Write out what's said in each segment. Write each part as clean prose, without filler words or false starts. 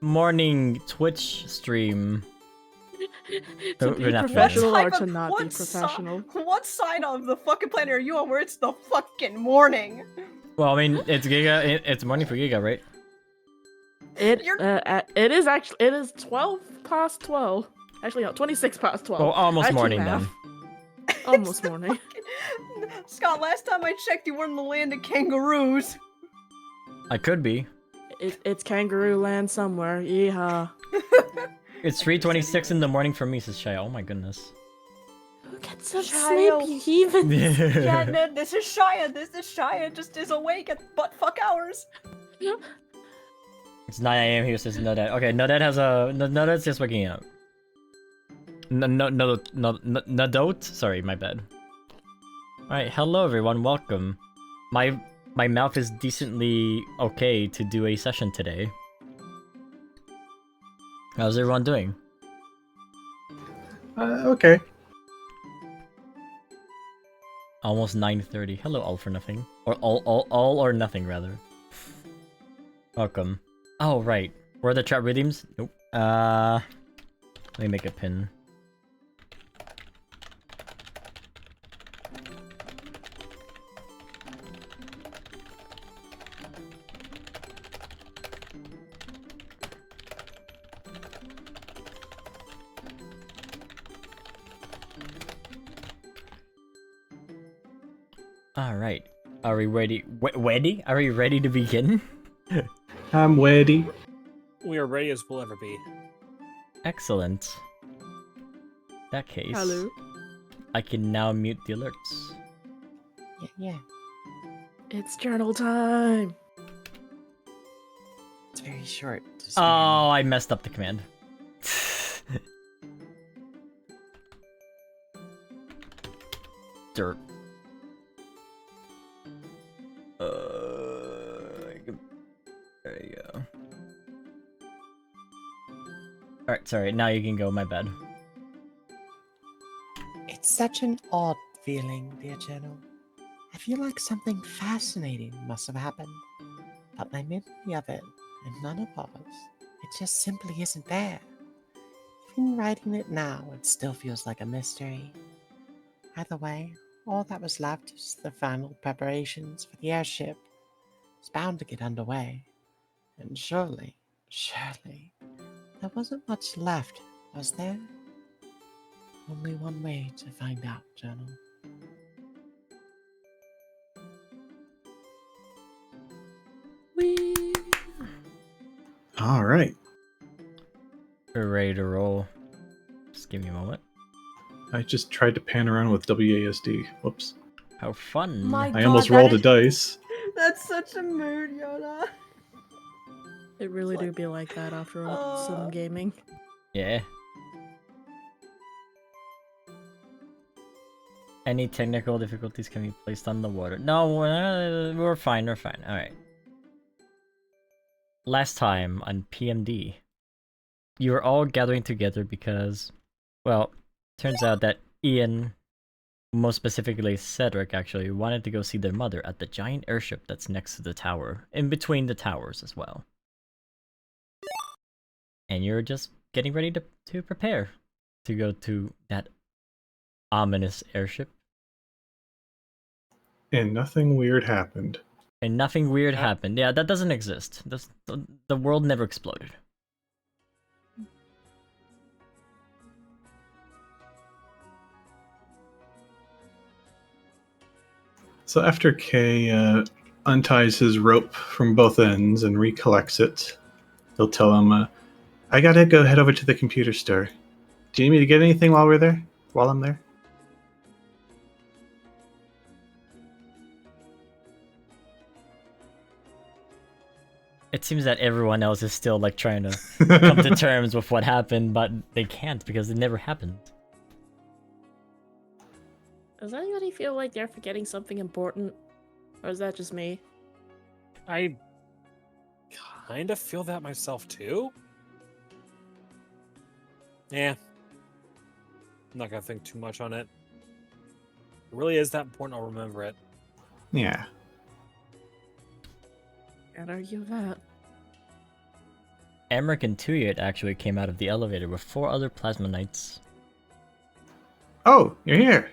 morning Twitch stream. To We're be not professional finished. or to not be professional. What side of the fucking planet are you on where it's the fucking morning? Well, I mean, it's Giga. It's morning for Giga, right? It is 12 past 12. Actually, no, 26 past 12. Well, almost Actually, morning math. then. Almost morning. Scott, last time I checked, you were in the land of kangaroos. I could be. It's kangaroo land somewhere. Yeehaw. It's 3:26 in the morning for me, says Shia. Oh my goodness. Who gets some Child. sleep, you heathens? Yeah, no, this is Shia. This is Shia. Just is awake at butt-fuck hours. It's 9 a.m. here, says Nodad. Okay, Nodad has a... Nodad's just waking up. Nodot? Sorry, my bad. Alright, hello everyone, welcome. My mouth is decently okay to do a session today. How's everyone doing? Okay. Almost 9:30. Hello, all for nothing. Or all or nothing, rather. Welcome. Oh, right. Where are the chat redeems? Nope. Let me make a pin. Alright. Are we ready? Ready? Are we ready to begin? I'm ready. We are ready as we'll ever be. Excellent. In that case, Hello. I can now mute the alerts. Yeah. It's journal time. It's very short. Oh, I messed up the command. Dirt. There you go. Alright, sorry, now you can go, my bad. It's such an odd feeling, dear Journal. I feel like something fascinating must have happened. But my memory of it, and none of ours, it just simply isn't there. Even writing it now, it still feels like a mystery. Either way, all that was left is the final preparations for the airship. It's bound to get underway. And surely, there wasn't much left, was there? Only one way to find out, Journal. Whee! All right. We're ready to roll. Just give me a moment. I just tried to pan around with WASD. Whoops. How fun. My I almost rolled a dice. That's such a mood, Yoda. It really do be like that after some gaming. Yeah. Any technical difficulties can be placed on the water. No, we're fine, we're fine. Alright. Last time on PMD, you were all gathering together because, well, turns out that Ian, most specifically Cedric actually, wanted to go see their mother at the giant airship that's next to the tower, in between the towers as well. And you're just getting ready to prepare to go to that ominous airship. And nothing weird happened. And nothing weird happened. Yeah, that doesn't exist. The world never exploded. So after Kay unties his rope from both ends and recollects it, he'll tell him, I gotta go head over to the computer store. Do you need me to get anything while we're there? While I'm there? It seems that everyone else is still like trying to come to terms with what happened, but they can't because it never happened. Does anybody feel like they're forgetting something important? Or is that just me? I kind of feel that myself too. Yeah. I'm not gonna think too much on it. It really is that important, I'll remember it. Yeah. Can't argue that. Emmerich and Tuyet actually came out of the elevator with 4 other plasma knights. Oh, you're here.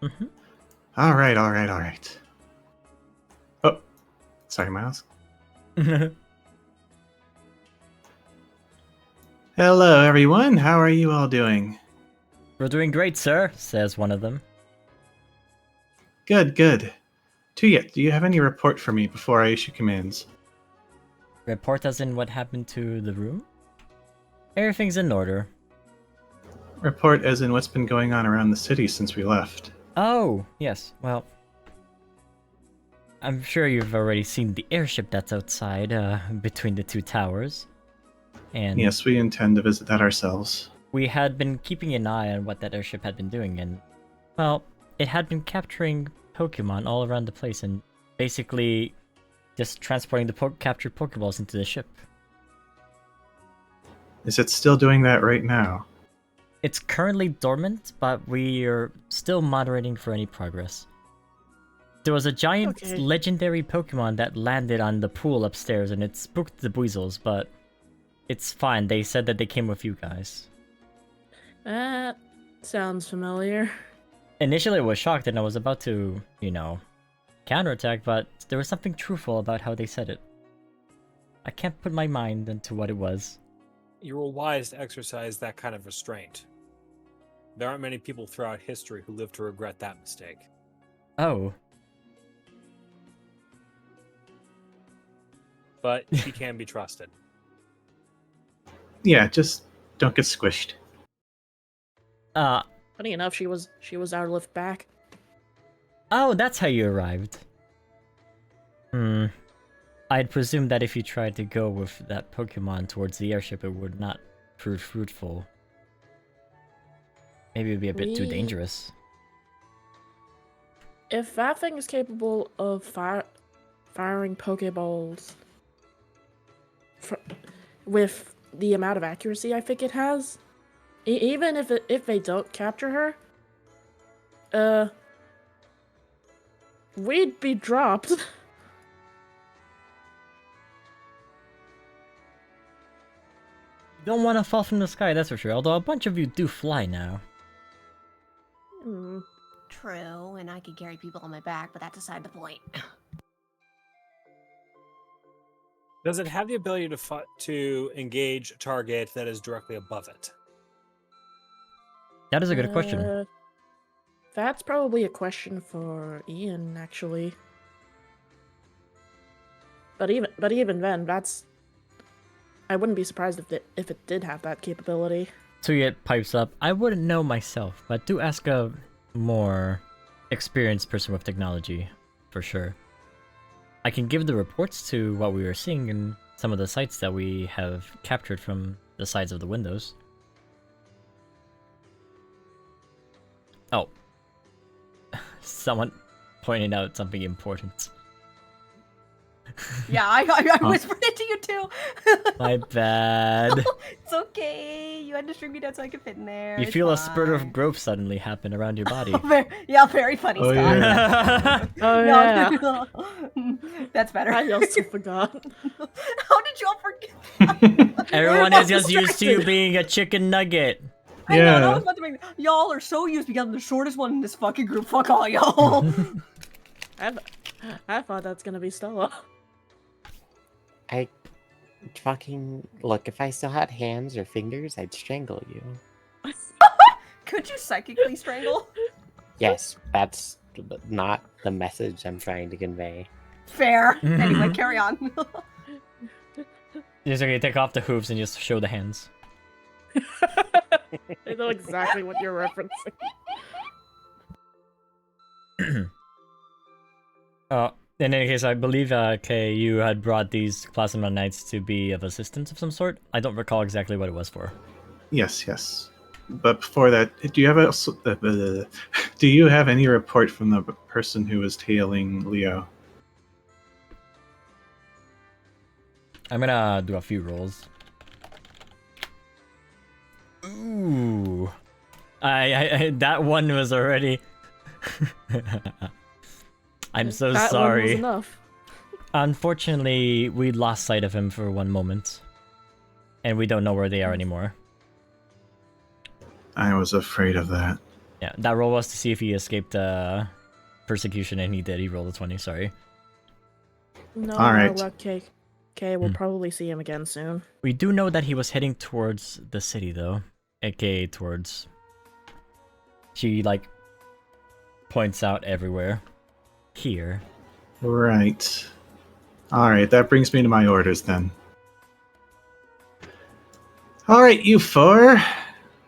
Mm-hmm. All right. Oh, sorry, Miles. Hello, everyone. How are you all doing? We're doing great, sir, says one of them. Good. Tuyet, do you have any report for me before I issue commands? Report as in what happened to the room? Everything's in order. Report as in what's been going on around the city since we left. Oh, yes, well... I'm sure you've already seen the airship that's outside, between the 2 towers. And Yes, we intend to visit that ourselves. we had been keeping an eye on what that airship had been doing, and... well, it had been capturing Pokemon all around the place, and basically just transporting the captured Pokeballs into the ship. Is it still doing that right now? It's currently dormant, but we are still moderating for any progress. There was a giant Okay. legendary Pokemon that landed on the pool upstairs, and it spooked the Buizels, but it's fine. They said that they came with you guys. That sounds familiar. Initially, I was shocked, and I was about to, counterattack, but there was something truthful about how they said it. I can't put my mind into what it was. You were wise to exercise that kind of restraint. There aren't many people throughout history who live to regret that mistake. Oh. But she can be trusted. Yeah, just don't get squished. Funny enough, she was our lift back. Oh, that's how you arrived. I'd presume that if you tried to go with that Pokemon towards the airship, it would not prove fruitful. Maybe it would be a bit too dangerous. If that thing is capable of firing Pokeballs with the amount of accuracy I think it has, even if they don't capture her, we'd be dropped. You don't want to fall from the sky, that's for sure. Although a bunch of you do fly now. True, and I could carry people on my back, but that's aside the point. Does it have the ability to engage a target that is directly above it? That is a good question. That's probably a question for Ian, actually. But even then, I wouldn't be surprised if it did have that capability. Tuyet pipes up. I wouldn't know myself, but do ask a more experienced person with technology, for sure. I can give the reports to what we were seeing in some of the sites that we have captured from the sides of the windows. Oh. Someone pointed out something important. Yeah, I whispered it to you too. My bad. It's okay. You had to string me down so I could fit in there. You It's feel a spurt of fine. growth suddenly happen around your body. Yeah, very funny, Oh, Scott. yeah. Oh No, that's better. I also forgot. How did y'all forget? Everyone is just used to you being a chicken nugget. I know, I Yeah. was about to make. Y'all are so used to becoming the shortest one in this fucking group. Fuck all y'all. I thought that's gonna be Stella. I fucking look. If I still had hands or fingers, I'd strangle you. Could you psychically strangle? Yes, that's not the message I'm trying to convey. Fair. Anyway, carry on. Just okay, take off the hooves and just show the hands. I know exactly what you're referencing. In any case, I believe, Kay, you had brought these Plasma Knights to be of assistance of some sort. I don't recall exactly what it was for. Yes. But before that, do you have any report from the person who was tailing Leo? I'm gonna do a few rolls. Ooh. I that one was already... I'm so That one was sorry. enough. Unfortunately, we lost sight of him for one moment. and we don't know where they are anymore. I was afraid of that. Yeah, that roll was to see if he escaped persecution, and he did. He rolled a 20. Sorry. No, All right. luck, Kay. Kay, we'll probably see him again soon. We do know that he was heading towards the city, though, aka towards. She like points out everywhere. Here. Right. Alright, that brings me to my orders then. Alright, you four.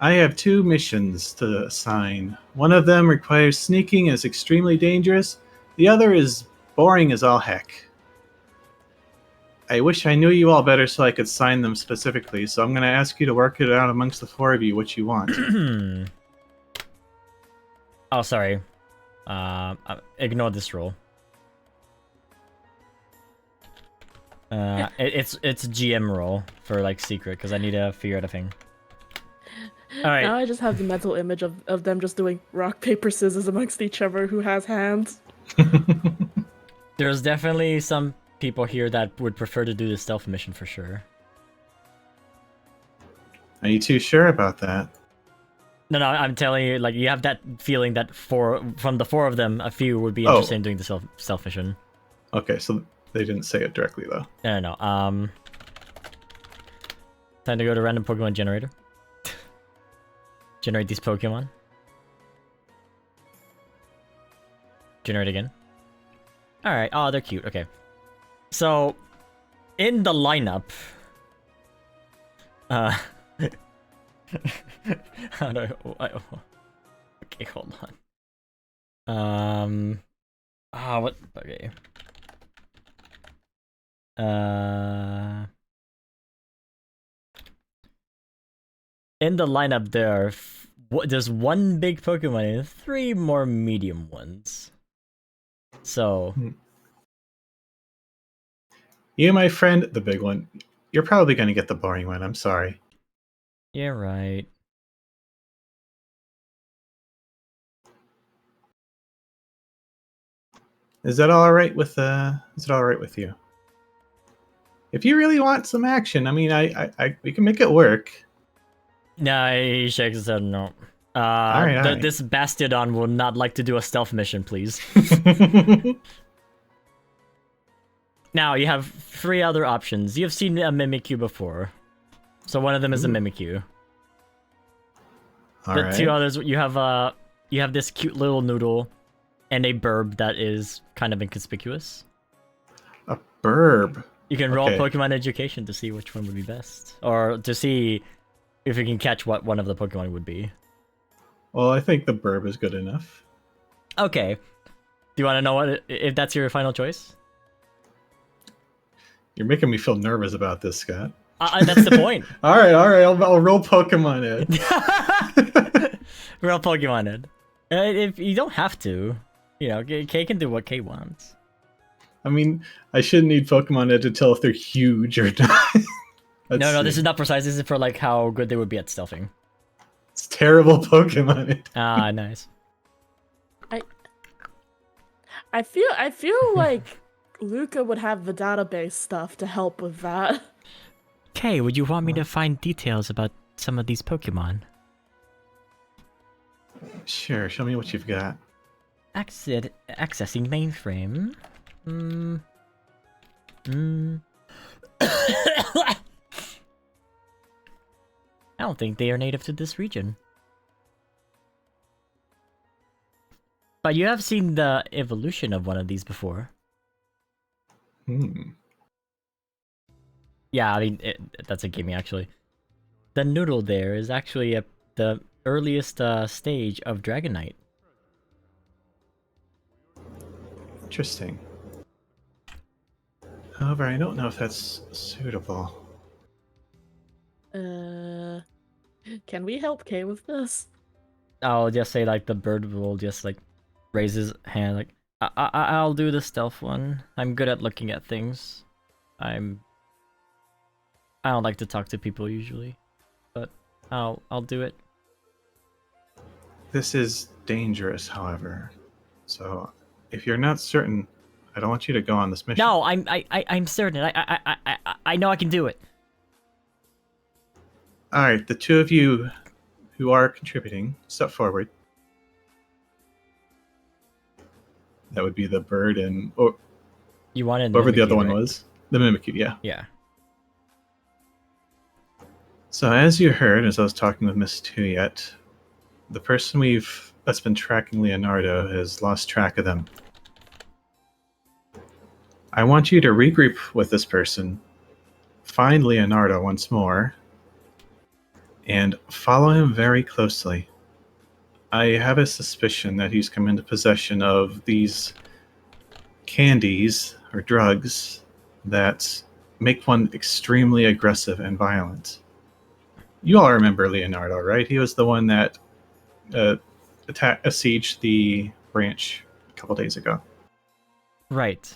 I have 2 missions to assign. One of them requires sneaking and is extremely dangerous. The other is boring as all heck. I wish I knew you all better so I could sign them specifically, so I'm going to ask you to work it out amongst the 4 of you what you want. Oh, sorry. Ignore this roll. It's GM roll for like secret because I need to figure out a thing. All right. Now I just have the mental image of them just doing rock, paper, scissors amongst each other who has hands. There's definitely some people here that would prefer to do the stealth mission for sure. Are you too sure about that? No, I'm telling you, like, you have that feeling that from the 4 of them, a few would be interested in doing the stealth mission. Okay, so they didn't say it directly though. No. Time to go to random Pokemon generator. Generate these Pokemon. Generate again. Alright, oh, they're cute, okay. So, in the lineup... how do okay, hold on. What? Okay. In the lineup, there's 1 big Pokemon and 3 more medium ones. So, You, my friend, the big one. You're probably going to get the boring one. I'm sorry. yeah, right. Is that all right with you? If you really want some action, I mean, we can make it work. Nah, he shakes his head no. Alright. This Bastiodon will not like to do a stealth mission, please. Now, you have 3 other options. You have seen a Mimikyu before. So one of them is a Mimikyu. The 2 others, you have this cute little noodle and a burb that is kind of inconspicuous. A burb. You can roll Pokemon education to see which one would be best. Or to see if you can catch what one of the Pokemon would be. Well, I think the burb is good enough. Okay. Do you want to know if that's your final choice? You're making me feel nervous about this, Scott. That's the point. all right. I'll roll Pokemon Ed. Roll Pokemon Ed. If you don't have to, you know, Kay can do what Kay wants. I mean, I shouldn't need Pokemon Ed to tell if they're huge or not. No, this is not precise. This is for like how good they would be at stealthing. It's terrible Pokemon Ed. Ah, nice. I feel like Luca would have the database stuff to help with that. Kay, would you want me to find details about some of these Pokemon? Sure, show me what you've got. Accessing mainframe. I don't think they are native to this region. But you have seen the evolution of one of these before. Yeah, I mean, that's a gimme, actually. The noodle there is actually the earliest stage of Dragonite. Interesting. However, I don't know if that's suitable. Can we help Kay with this? I'll just say, like, the bird will just, like, raise his hand, like, I'll do the stealth one. I'm good at looking at things. I don't like to talk to people usually, but I'll do it. This is dangerous, however. So, if you're not certain, I don't want you to go on this mission. No, I'm certain. I know I can do it. All right, the two of you who are contributing, step forward. That would be the bird and or You wanted whoever the other Mimikyu, one right? was. The Mimikyu, yeah. Yeah. So as you heard, as I was talking with Miss Tuyet, the person that's been tracking Leonardo has lost track of them. I want you to regroup with this person, find Leonardo once more, and follow him very closely. I have a suspicion that he's come into possession of these candies or drugs that make one extremely aggressive and violent. You all remember Leonardo, right? He was the one that besieged the branch a couple days ago. Right.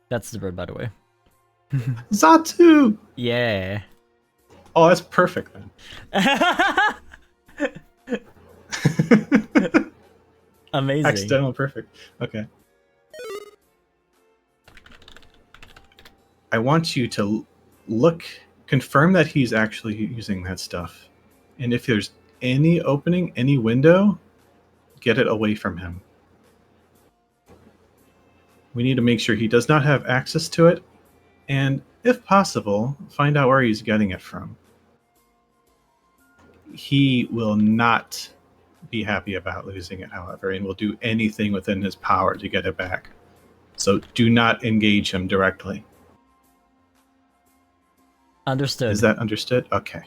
That's the bird, by the way. Zatu! Yeah. Oh, that's perfect then. Amazing. Accidental perfect. Okay. I want you to confirm that he's actually using that stuff. And if there's any opening, any window, get it away from him. We need to make sure he does not have access to it, and if possible, find out where he's getting it from. He will not be happy about losing it, however, and will do anything within his power to get it back. So do not engage him directly. Understood. Is that understood? Okay.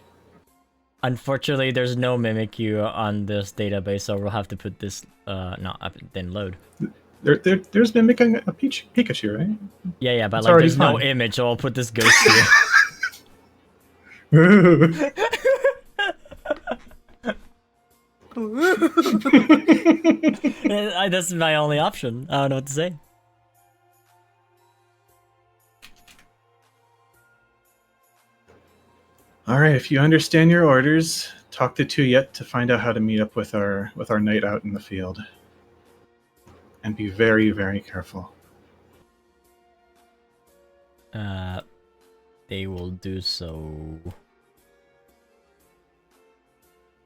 Unfortunately, there's no Mimikyu on this database, so we'll have to put this then load. There's been making a Pikachu, right? Yeah, but It's like already there's no fine. image, so I'll put this ghost here. That's my only option. I don't know what to say. All right, if you understand your orders, talk to Tuyet to find out how to meet up with our night out in the field. And be very, very careful. They will do so.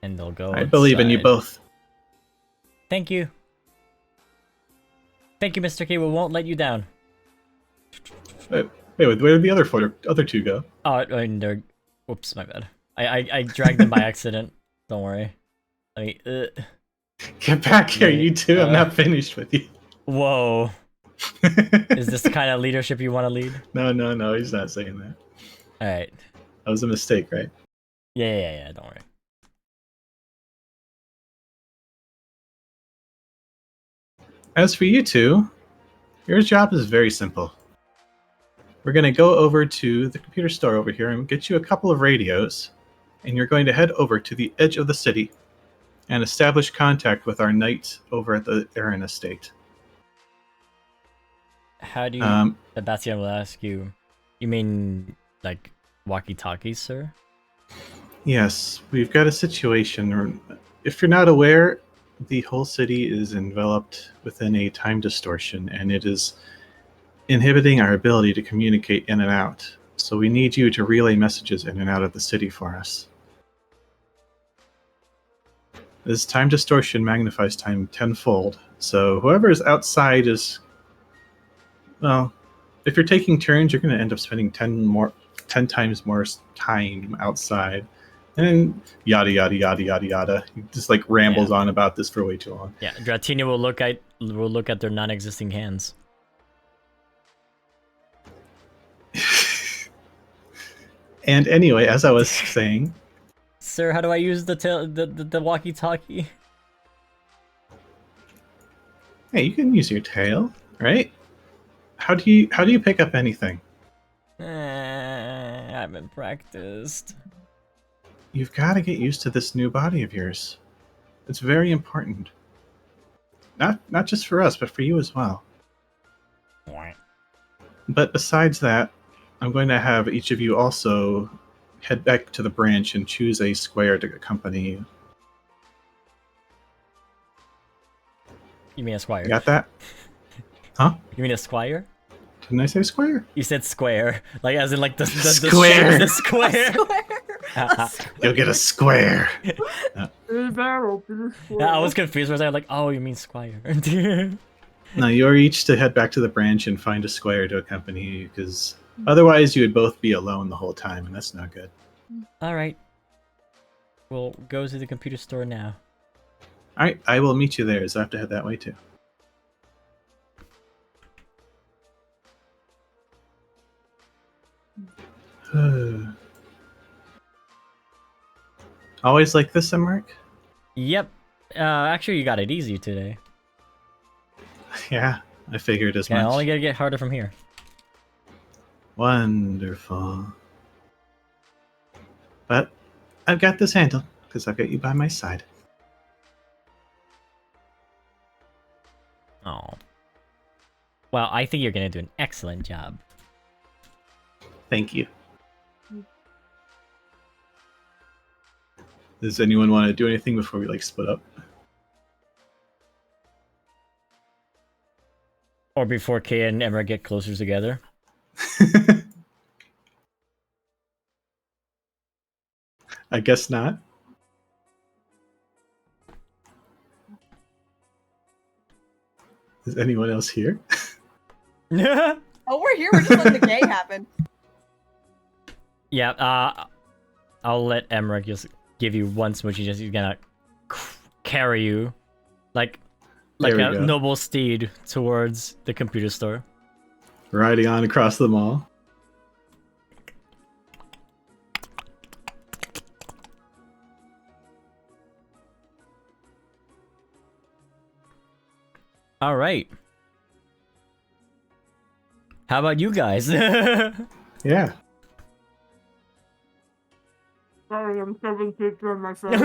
And they'll go I believe in you outside. both. Thank you. Thank you, Mr. K. We won't let you down. Wait, where did the other two go? Oh, and they're... Whoops, my bad. I dragged them by accident. Don't worry. Let me... Get back here, Wait, you two. I'm not finished with you. Whoa. Is this the kind of leadership you want to lead? No, he's not saying that. Alright. That was a mistake, right? Yeah, don't worry. As for you two, your job is very simple. We're going to go over to the computer store over here and get you a couple of radios, and you're going to head over to the edge of the city and establish contact with our knight over at the Aaron estate. How do you... Sebastian will ask you... You mean, like, walkie-talkies, sir? Yes, we've got a situation. If you're not aware, the whole city is enveloped within a time distortion, and it is inhibiting our ability to communicate in and out. So we need you to relay messages in and out of the city for us. This time distortion magnifies time tenfold, so whoever is outside is... Well, if you're taking turns, you're going to end up spending 10 times more time outside. And then yada yada yada yada yada. He just like rambles on about this for way too long. Yeah, Dratini will look at their non-existing hands. And anyway, as I was saying, Sir, how do I use the walkie-talkie? hey, you can use your tail, right? How do you pick up anything? I haven't practiced. You've got to get used to this new body of yours. It's very important. Not just for us, but for you as well. But besides that, I'm going to have each of you also head back to the branch and choose a square to accompany you. You mean a squire? You got that? Huh? You mean a squire? Didn't I say square? You said square, like as in like the Square. the square. You'll get a square. Yeah, I was confused. Was I like, oh, you mean squire? No, you're each to head back to the branch and find a square to accompany you, because otherwise you would both be alone the whole time, and that's not good. All right. We'll go to the computer store now. All right, I will meet you there, as I have to head that way too. Always like this, Emmerich? Yep. Actually, you got it easy today. Yeah, I figured as Yeah, much. only gonna get harder from here. Wonderful. But I've got this handled, because I've got you by my side. Oh. Well, I think you're gonna do an excellent job. Thank you. Does anyone want to do anything before we split up? Or before Kay and Emma get closer together. I guess not. Is anyone else here? Yeah. Oh, we're here. We're just letting the gay happen. I'll let Emmerich just give you one smooch. He's gonna carry you, like There we a go. noble steed towards the computer store. Riding on across the mall. All right. How about you guys? Yeah. Sorry, I'm serving pizza on myself.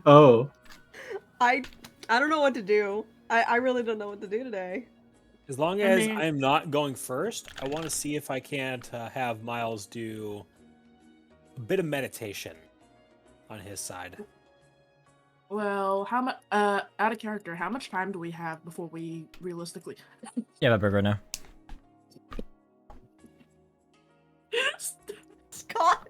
Oh. I don't know what to do. I really don't know what to do today. As long I as mean- I'm not going first, I want to see if I can't have Miles do a bit of meditation on his side. Well, how much? Out of character, how much time do we have before we realistically? You have a burger now. Scott.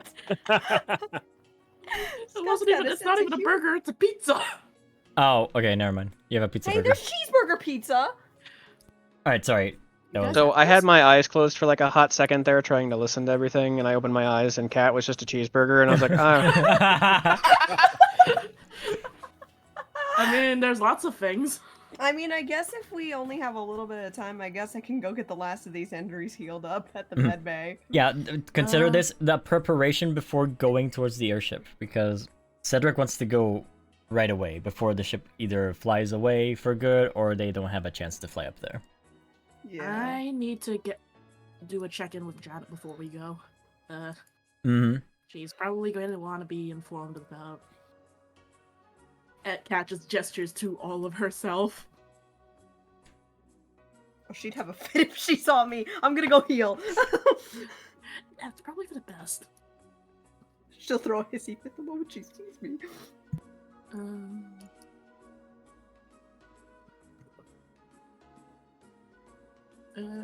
It's not even a burger. It's a pizza. Oh, okay, never mind. You have a pizza Hey, burger. there's cheeseburger pizza. All right, sorry. That was- So I had my eyes closed for like a hot second there, trying to listen to everything, and I opened my eyes, and Cat was just a cheeseburger, and I was like, I mean, there's lots of things. I mean, I guess if we only have a little bit of time, I guess I can go get the last of these injuries healed up at the med bay. Yeah, consider Uh. this the preparation before going towards the airship, because Cedric wants to go right away before the ship either flies away for good or they don't have a chance to fly up there. Yeah. I need to do a check-in with Janet before we go. Mm-hmm. She's probably going to want to be informed about. Kat just gestures to all of herself. Oh, she'd have a fit if she saw me. I'm gonna go heal. That's probably for the best. She'll throw a hissy fit the moment she sees me.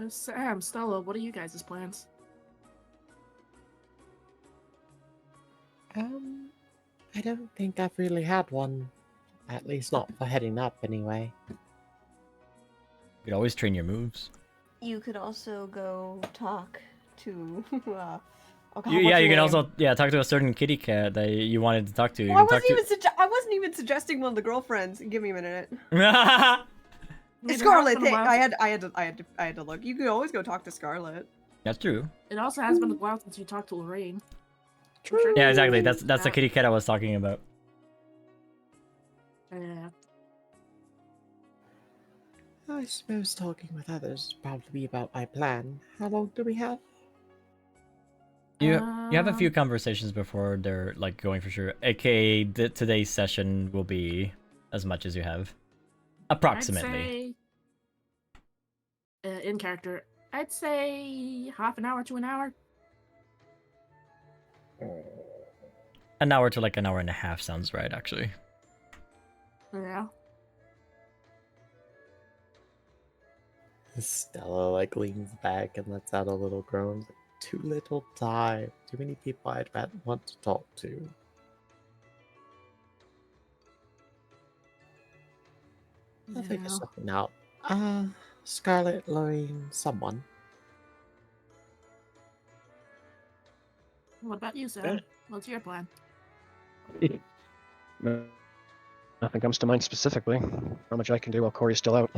Sam, Stella, what are you guys' plans? I don't think I've really had one. At least not for heading up, anyway. You could always train your moves. You could also go talk to. Yeah, you can also talk to a certain kitty cat that you wanted to talk to. You Well, can I wasn't even suggesting one of the girlfriends. Give me a minute. Maybe Scarlet, once in a while. I had to look. You could always go talk to Scarlet. That's true. It also has been a while since you talked to Lorraine. True. Yeah, exactly. That's the kitty cat I was talking about. Yeah. I suppose talking with others would probably be about my plan. How long do we have? You have a few conversations before they're going for sure. AKA today's session will be as much as you have, approximately. I'd say, in character, I'd say half an hour to an hour. An hour to an hour and a half sounds right, actually. Yeah. Stella like leans back and lets out a little groan. Too little time. Too many people I'd want to talk to. I'll figure Yeah. something out. Scarlet, Lorraine, someone. What about you, Sam? What's your plan? No, nothing comes to mind specifically. Not much I can do while Corey's still out.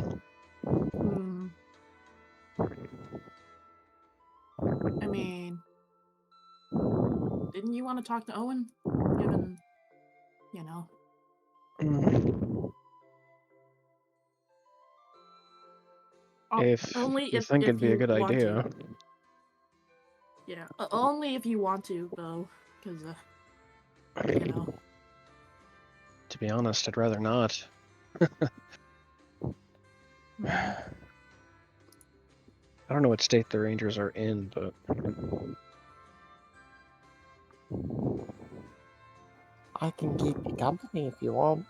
Hmm. I mean, didn't you want to talk to Owen? Given, you know. If Only you think it'd be a good want idea. to. Yeah, only if you want to, though, because, you know. To be honest, I'd rather not. I don't know what state the Rangers are in, but I can keep you company if you want.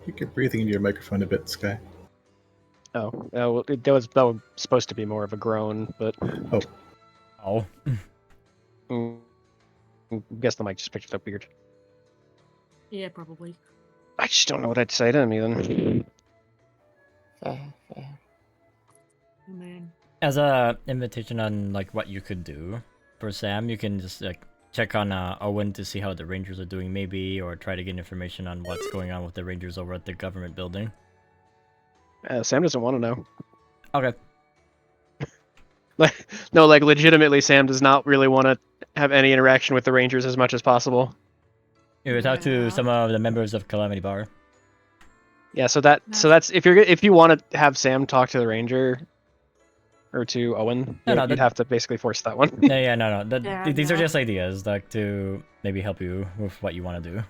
You get breathing into your microphone a bit, Sky. well, that was supposed to be more of a groan, but Oh. I guess the mic just picked it up weird. Yeah, probably. I just don't know what I'd say to him even. Fair, fair. I mean, As a invitation on like what you could do for Sam, you can just like check on Owen to see how the Rangers are doing, maybe, or try to get information on what's going on with the Rangers over at the government building. Sam doesn't want to know. Okay. No, like legitimately, Sam does not really want to have any interaction with the Rangers as much as possible. You would talk to Yeah. some of the members of Calamity Bar. Yeah, so that's if you want to have Sam talk to the Ranger or to Owen, you'd have to basically force that one. No. Yeah, These are no. just ideas, like to maybe help you with what you want to do.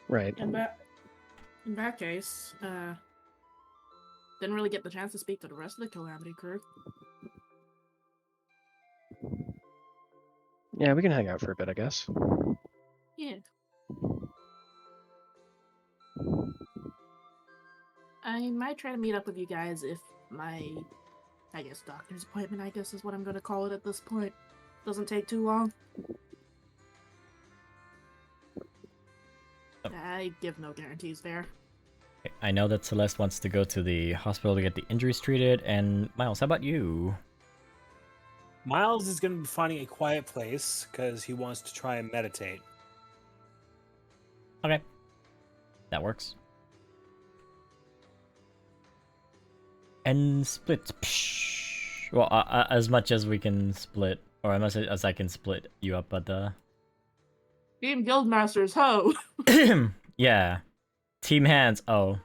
Right. in that case, didn't really get the chance to speak to the rest of the Calamity crew. Yeah, we can hang out for a bit, I guess. Yeah. I might try to meet up with you guys if my, I guess, doctor's appointment, I guess is what I'm going to call it at this point, doesn't take too long. I give no guarantees there. I know that Celeste wants to go to the hospital to get the injuries treated, and Miles, how about you? Miles is going to be finding a quiet place because he wants to try and meditate. Okay. That works. And split. Psh. Well, as much as we can split, or as much as I can split you up, but Team Guildmasters, ho! yeah. Team hands, oh.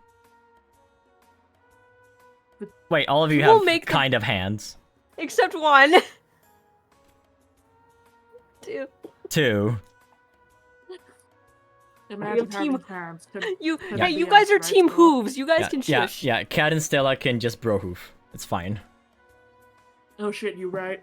Wait, all of you We'll have make them- kind of hands. Except one. Two. Two. Imagine team- having hands. You, Yeah. hey, you guys are Right, team bro. hooves. You guys Yeah, can yeah, shush. yeah. Kat and Stella can just bro hoof. It's fine. Oh shit, you right.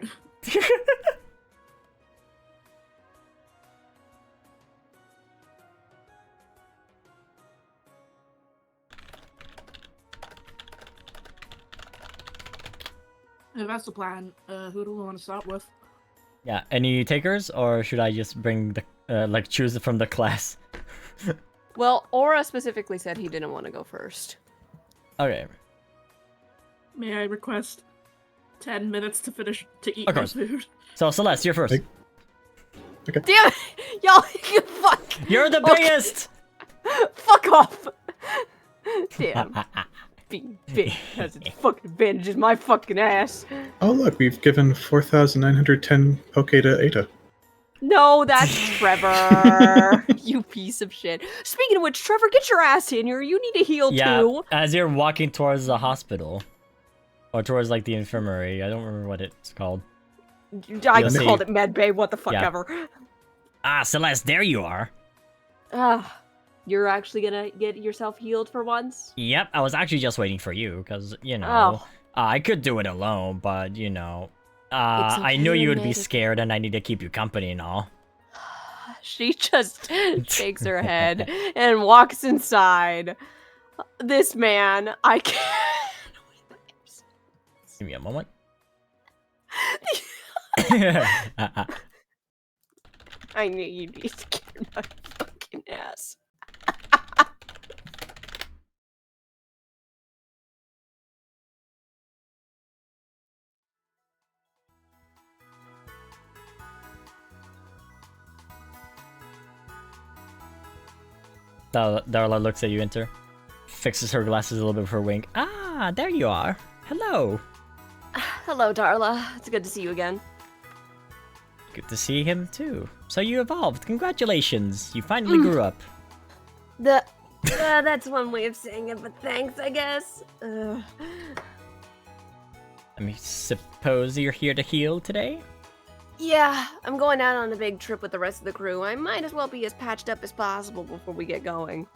If that's the plan, who do we want to start with? Yeah, any takers, or should I just bring the, like, choose from the class? Well, Aura specifically said he didn't want to go first. Okay. May I request 10 minutes to finish to eat Of my course. food? So, Celeste, you're first. Like- Damn it! Y'all, fuck! You're the Okay. biggest! Fuck off! Damn. Being big has its fucking advantages, my fucking ass. Oh, look, we've given 4,910 Poke to Ada. No, that's Trevor. You piece of shit. Speaking of which, Trevor, get your ass in here. You need to heal Yeah, too. as you're walking towards the hospital. Or towards, like, the infirmary. I don't remember what it's called. I You'll called see. it Med Bay. What the fuck Yeah. ever. Ah, Celeste, there you are. Ah, you're actually gonna get yourself healed for once? Yep, I was actually just waiting for you, because, you know, Oh. I could do it alone, but, you know, It's I okay, knew you would be medic. scared and I need to keep you company and all. She just shakes her head and walks inside. This man, I can't. Give me a moment. I knew you'd be scared my fucking ass. Darla looks at you enter, fixes her glasses a little bit for a wink. Ah, there you are. Hello. Hello, Darla. It's good to see you again. Good to see him too. So you evolved. Congratulations. You finally grew up. That's one way of saying it, but thanks, I guess. I mean, suppose you're here to heal today? Yeah, I'm going out on a big trip with the rest of the crew. I might as well be as patched up as possible before we get going.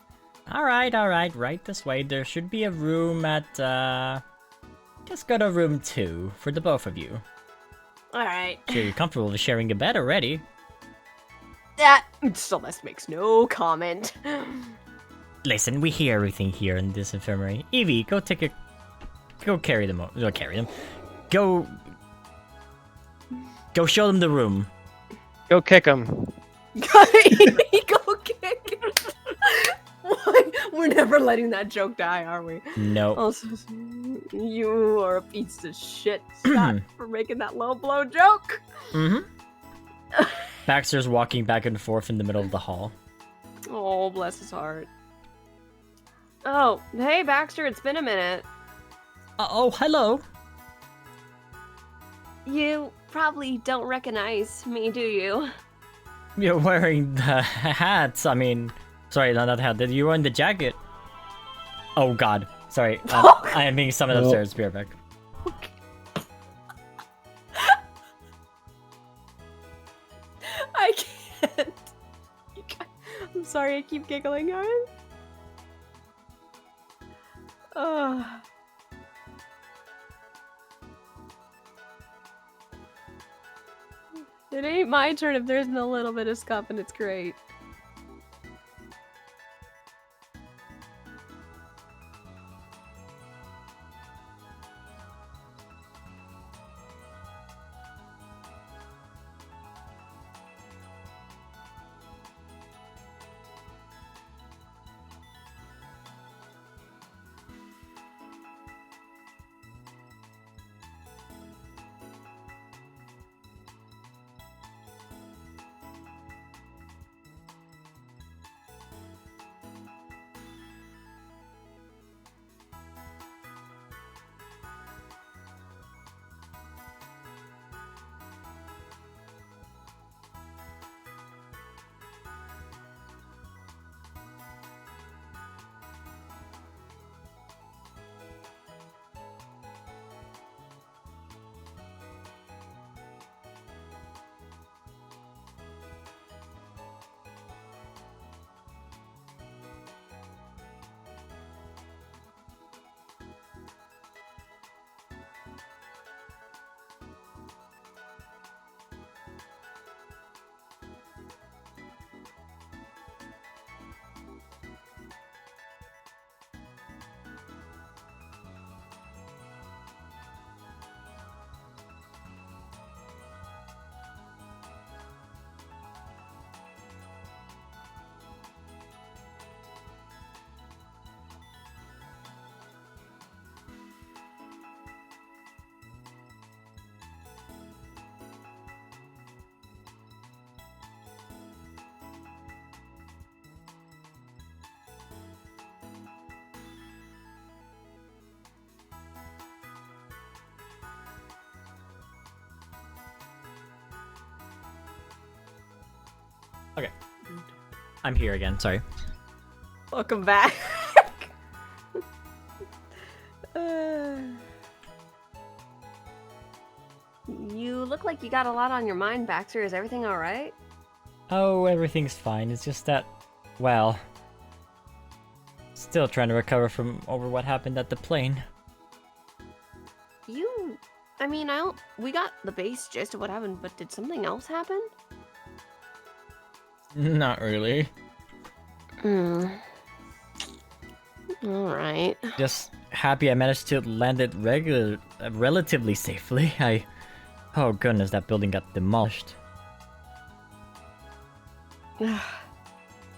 Alright, right this way. There should be a room at, just go to room 2 for the both of you. Alright. Sure you're comfortable with sharing a bed already. That Celeste makes no comment. Listen, we hear everything here in this infirmary. Evie, go carry them. Go carry them. Go show them the room. Go kick him. Go kick. What? We're never letting that joke die, are we? No. Also, you are a piece of shit, Scott, for making that low blow joke. Mm-hmm. Baxter's walking back and forth in the middle of the hall. Oh, bless his heart. Oh, hey, Baxter, it's been a minute. Oh, hello. You probably don't recognize me, do you? You're wearing the hats. I mean, sorry, not the hat. You're wearing the jacket. Oh, God. Sorry. I am being summoned upstairs. Be right back. Okay. I can't. I'm sorry, I keep giggling, guys. It ain't my turn if there's no little bit of scuff, and it's great. Okay. I'm here again, sorry. Welcome back. You look like you got a lot on your mind, Baxter. Is everything alright? Oh, everything's fine. It's just that, well, still trying to recover from over what happened at the plane. I mean, we got the base gist of what happened, but did something else happen? Not really. Alright. Just happy I managed to land it relatively safely. Oh goodness, that building got demolished.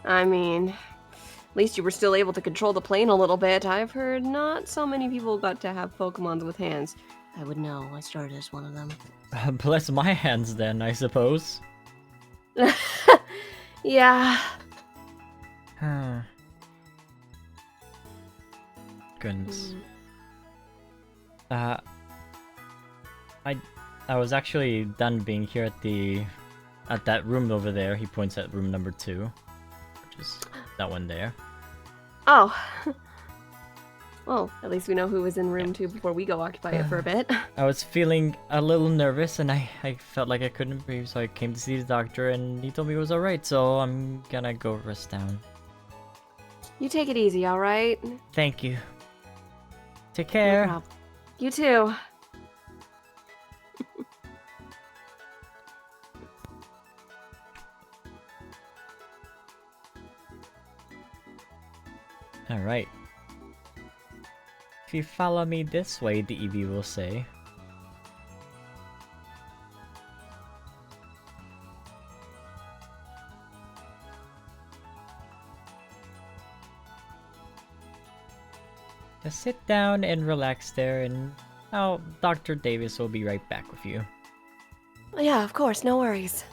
I mean, at least you were still able to control the plane a little bit. I've heard not so many people got to have Pokemons with hands. I would know. I started as one of them. Bless my hands then, I suppose. Yeah. Goodness. I was actually done being here at that room over there. He points at room number 2, which is that one there. Oh. Well, at least we know who was in room 2 before we go occupy it for a bit. I was feeling a little nervous and I felt like I couldn't breathe, so I came to see the doctor and he told me it was alright, so I'm gonna go rest down. You take it easy, alright? Thank you. Take care. No problem. You too. Alright. If you follow me this way, the EV will say. Just sit down and relax there and Dr. Davis will be right back with you. Yeah, of course, no worries.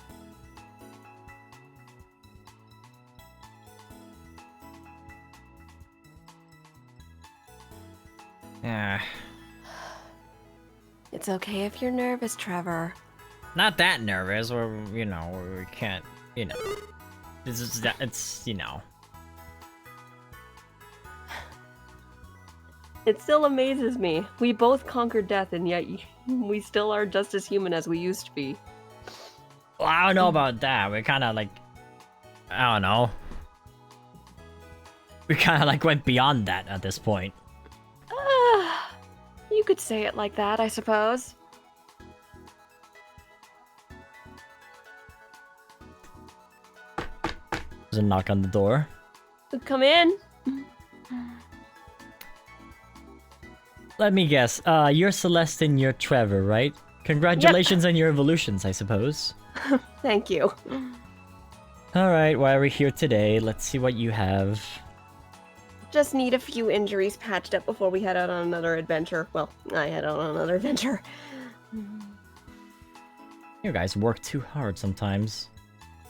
It's okay if you're nervous, Trevor. Not that nervous, or we can't, it's It still amazes me. We both conquered death, and yet we still are just as human as we used to be. Well, I don't know about that. We're kind of like, I don't know. We kind of like went beyond that at this point. You could say it like that, I suppose. There's a knock on the door. Come in. Let me guess. You're Celeste and you're Trevor, right? Congratulations on your evolutions, I suppose. Thank you. Alright, why are we here today? Let's see what you have. Just need a few injuries patched up before we head out on another adventure. Well, I head out on another adventure. You guys work too hard sometimes.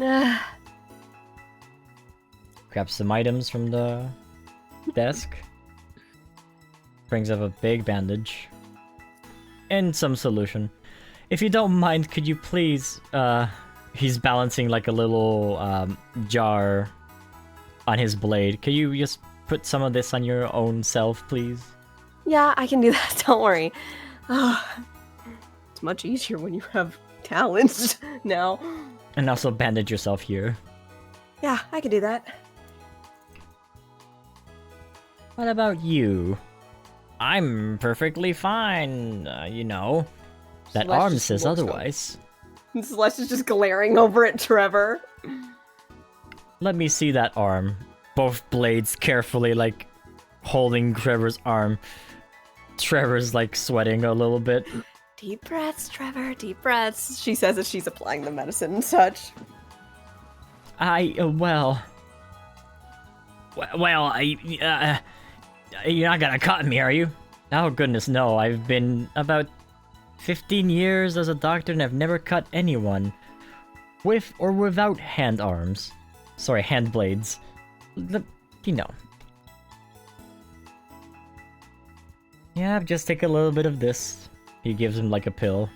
Ah, Grab some items from the desk. Brings up a big bandage. And some solution. If you don't mind, could you please, he's balancing like a little jar on his blade. Could you just put some of this on your own self, please? yeah, I can do that. Don't worry. Oh, it's much easier when you have talents now. And also bandage yourself here. Yeah, I can do that. What about you? I'm perfectly fine, That Celeste arm just says looks otherwise. Celeste is just glaring over at Trevor. Let me see that arm. Both blades carefully, like, holding Trevor's arm. Trevor's, like, sweating a little bit. Deep breaths, Trevor, deep breaths. She says as she's applying the medicine and such. You're not gonna cut me, are you? Oh, goodness, no. I've been about 15 years as a doctor and I've never cut anyone. With or without hand arms. Sorry, hand blades. Yeah, just take a little bit of this. He gives him like a pill.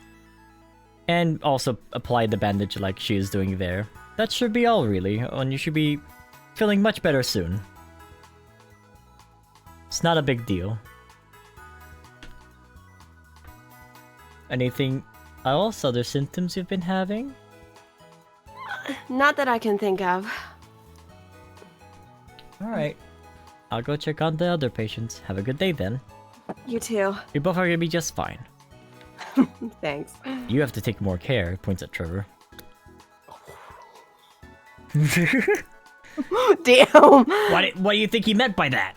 And also apply the bandage like she is doing there. That should be all really, and you should be feeling much better soon. It's not a big deal. Anything else? Other symptoms you've been having? Not that I can think of. Alright. I'll go check on the other patients. Have a good day then. You too. You both are gonna be just fine. Thanks. You have to take more care, points at Trevor. Damn. What do you think he meant by that?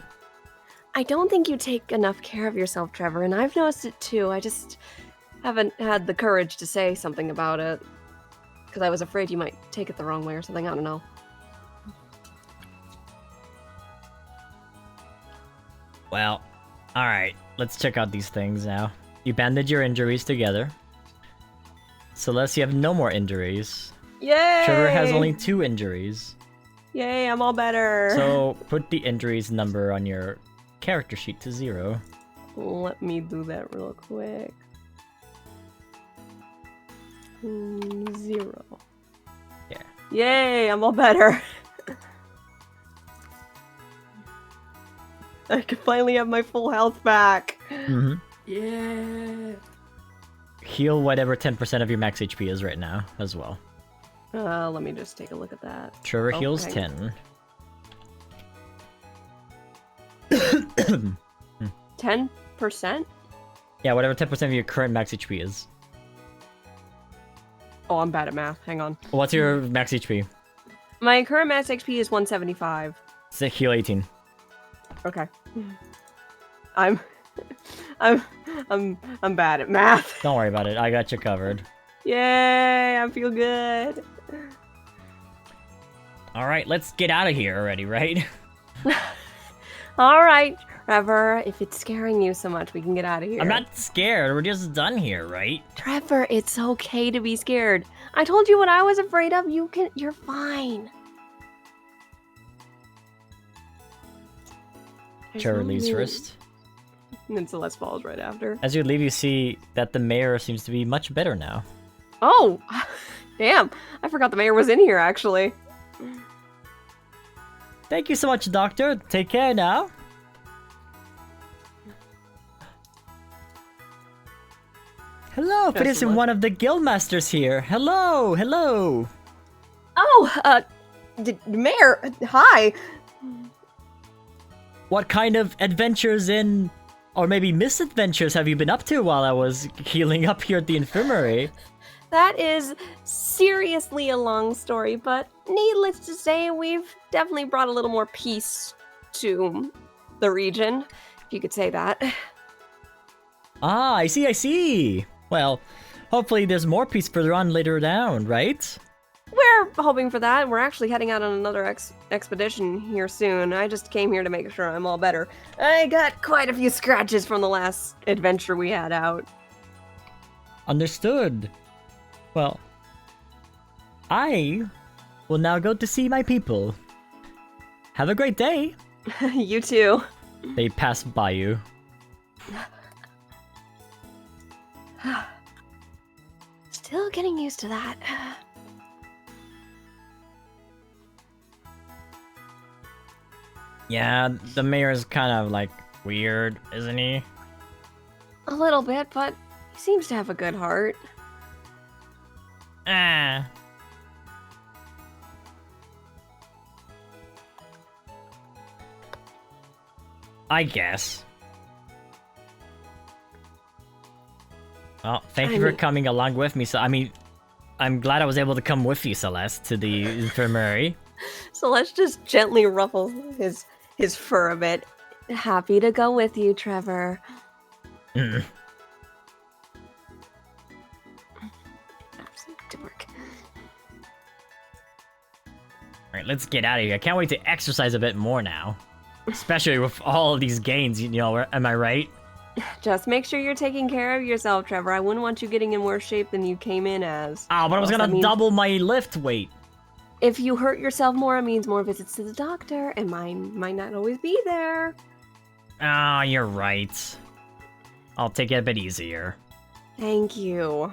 I don't think you take enough care of yourself, Trevor, and I've noticed it too. I just haven't had the courage to say something about it. Because I was afraid you might take it the wrong way or something, I don't know. Well, alright. Let's check out these things now. You bandage your injuries together. Celeste, you have no more injuries. Yay! Trevor has only 2 injuries. Yay, I'm all better. So, put the injuries number on your character sheet to 0. Let me do that real quick. 0. Yeah. Yay, I'm all better. I can finally have my full health back. Mm-hmm. Yeah. Heal whatever 10% of your max HP is right now, as well. Let me just take a look at that. Trevor Oh, heals hang 10. 10%? Yeah, whatever 10% of your current max HP is. Oh, I'm bad at math. Hang on. What's your max HP? My current max HP is 175. So heal 18. Okay. I'm bad at math. Don't worry about it. I got you covered. Yay! I feel good. All right, let's get out of here already, right? All right, Trevor. If it's scaring you so much, we can get out of here. I'm not scared. We're just done here, right? Trevor, it's okay to be scared. I told you what I was afraid of. You're fine. Trevor leaves first. And then Celeste falls right after. As you leave, you see that the mayor seems to be much better now. Oh, damn. I forgot the mayor was in here, actually. Thank you so much, Doctor. Take care now. Hello, Yes, Fittis and what? one of the Guildmasters here. Hello, hello. Oh, Mayor, hi. What kind of adventures or maybe misadventures have you been up to while I was healing up here at the infirmary? That is seriously a long story, but needless to say, we've definitely brought a little more peace to the region, if you could say that. Ah, I see. Well, hopefully there's more peace further on later down, right? We're hoping for that. We're actually heading out on another expedition here soon. I just came here to make sure I'm all better. I got quite a few scratches from the last adventure we had out. Understood. Well, I will now go to see my people. Have a great day. You too. They pass by you. Still getting used to that. Yeah, the mayor's kind of like weird, isn't he? A little bit, but he seems to have a good heart. Ah. I guess. Well, thank you for coming along with me. So, I'm glad I was able to come with you, Celeste, to the infirmary. So let's just gently ruffle his fur a bit. Happy to go with you, Trevor. Mm. To work. Alright, let's get out of here. I can't wait to exercise a bit more now. Especially with all of these gains, you know, am I right? Just make sure you're taking care of yourself, Trevor. I wouldn't want you getting in worse shape than you came in as. Oh, but I was gonna double my lift weight. If you hurt yourself more, it means more visits to the doctor, and mine might not always be there. Ah, you're right. I'll take it a bit easier. Thank you.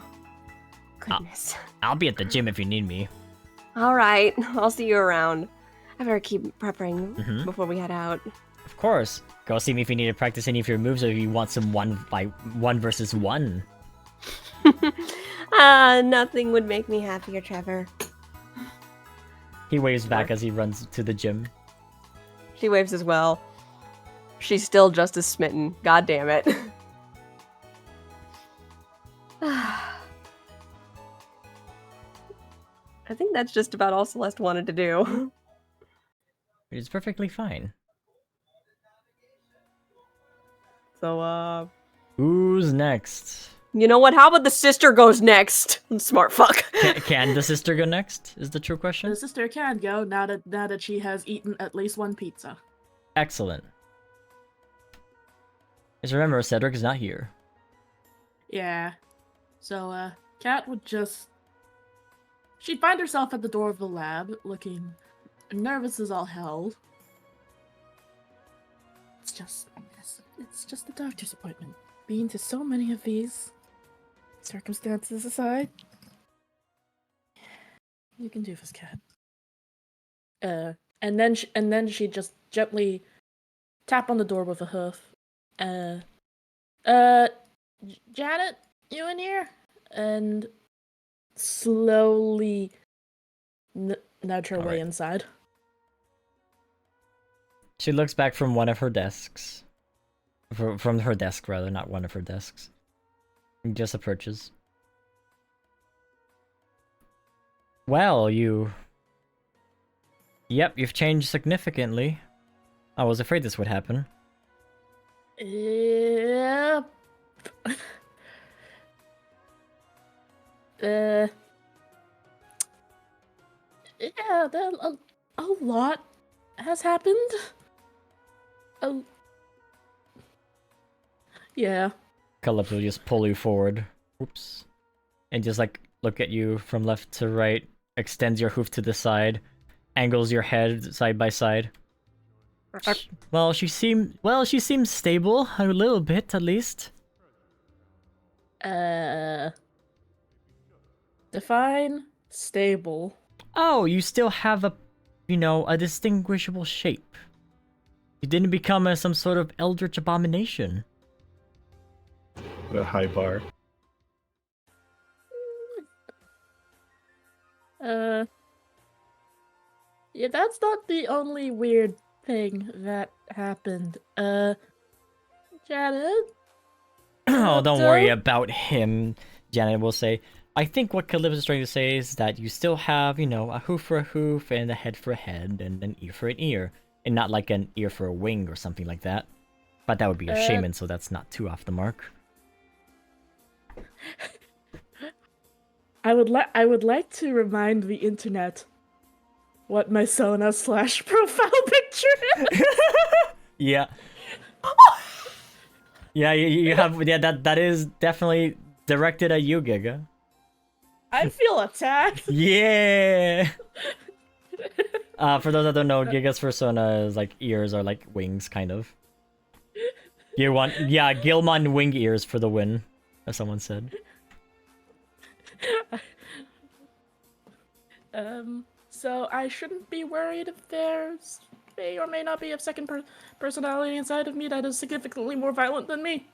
Goodness. I'll be at the gym if you need me. All right, I'll see you around. I better keep prepping before we head out. Of course. Go see me if you need to practice any of your moves or if you want some 1 versus 1. Nothing would make me happier, Trevor. He waves back as he runs to the gym. She waves as well. She's still just as smitten. God damn it. I think That's just about all Celeste wanted to do. It's perfectly fine. So, Who's next? You know what? How about the sister goes next? Smart fuck. Can the sister go next? Is the true question. The sister can go now that she has eaten at least one pizza. Excellent. Just remember, Cedric is not here. Yeah. So, Kat would just... She'd find herself at the door of the lab, looking nervous as all hell. It's just a doctor's appointment. Being to so many of these, circumstances aside, you can do this, Kat. And then she'd just gently tap on the door with a hoof. Janet, you in here? And slowly nudge her way inside. She looks back from one of her desks. From her desk, rather, not one of her desks. And just approaches. Well, Yep, you've changed significantly. I was afraid this would happen. Yep. Yeah, a lot has happened. Yeah. Calypso will just pull you forward. Oops. And just like look at you from left to right, extends your hoof to the side, angles your head side by side. Well, she seems stable, a little bit at least. Define stable. Oh, you still have a distinguishable shape. You didn't become some sort of eldritch abomination. What a high bar. Yeah, that's not the only weird thing that happened. Janet? Oh, don't worry about him, Janet will say. I think what Calypso is trying to say is that you still have, a hoof for a hoof and a head for a head and an ear for an ear. And not like an ear for a wing or something like that. But that would be a shaman, so that's not too off the mark. I would like to remind the internet what my Sona / profile picture is. Yeah. Yeah, you have that is definitely directed at you, Giga. I feel attacked. Yeah. For those that don't know, Giga's persona is like ears are like wings, kind of. Gilman wing ears for the win, as someone said. So I shouldn't be worried if there's may or may not be a second personality inside of me that is significantly more violent than me.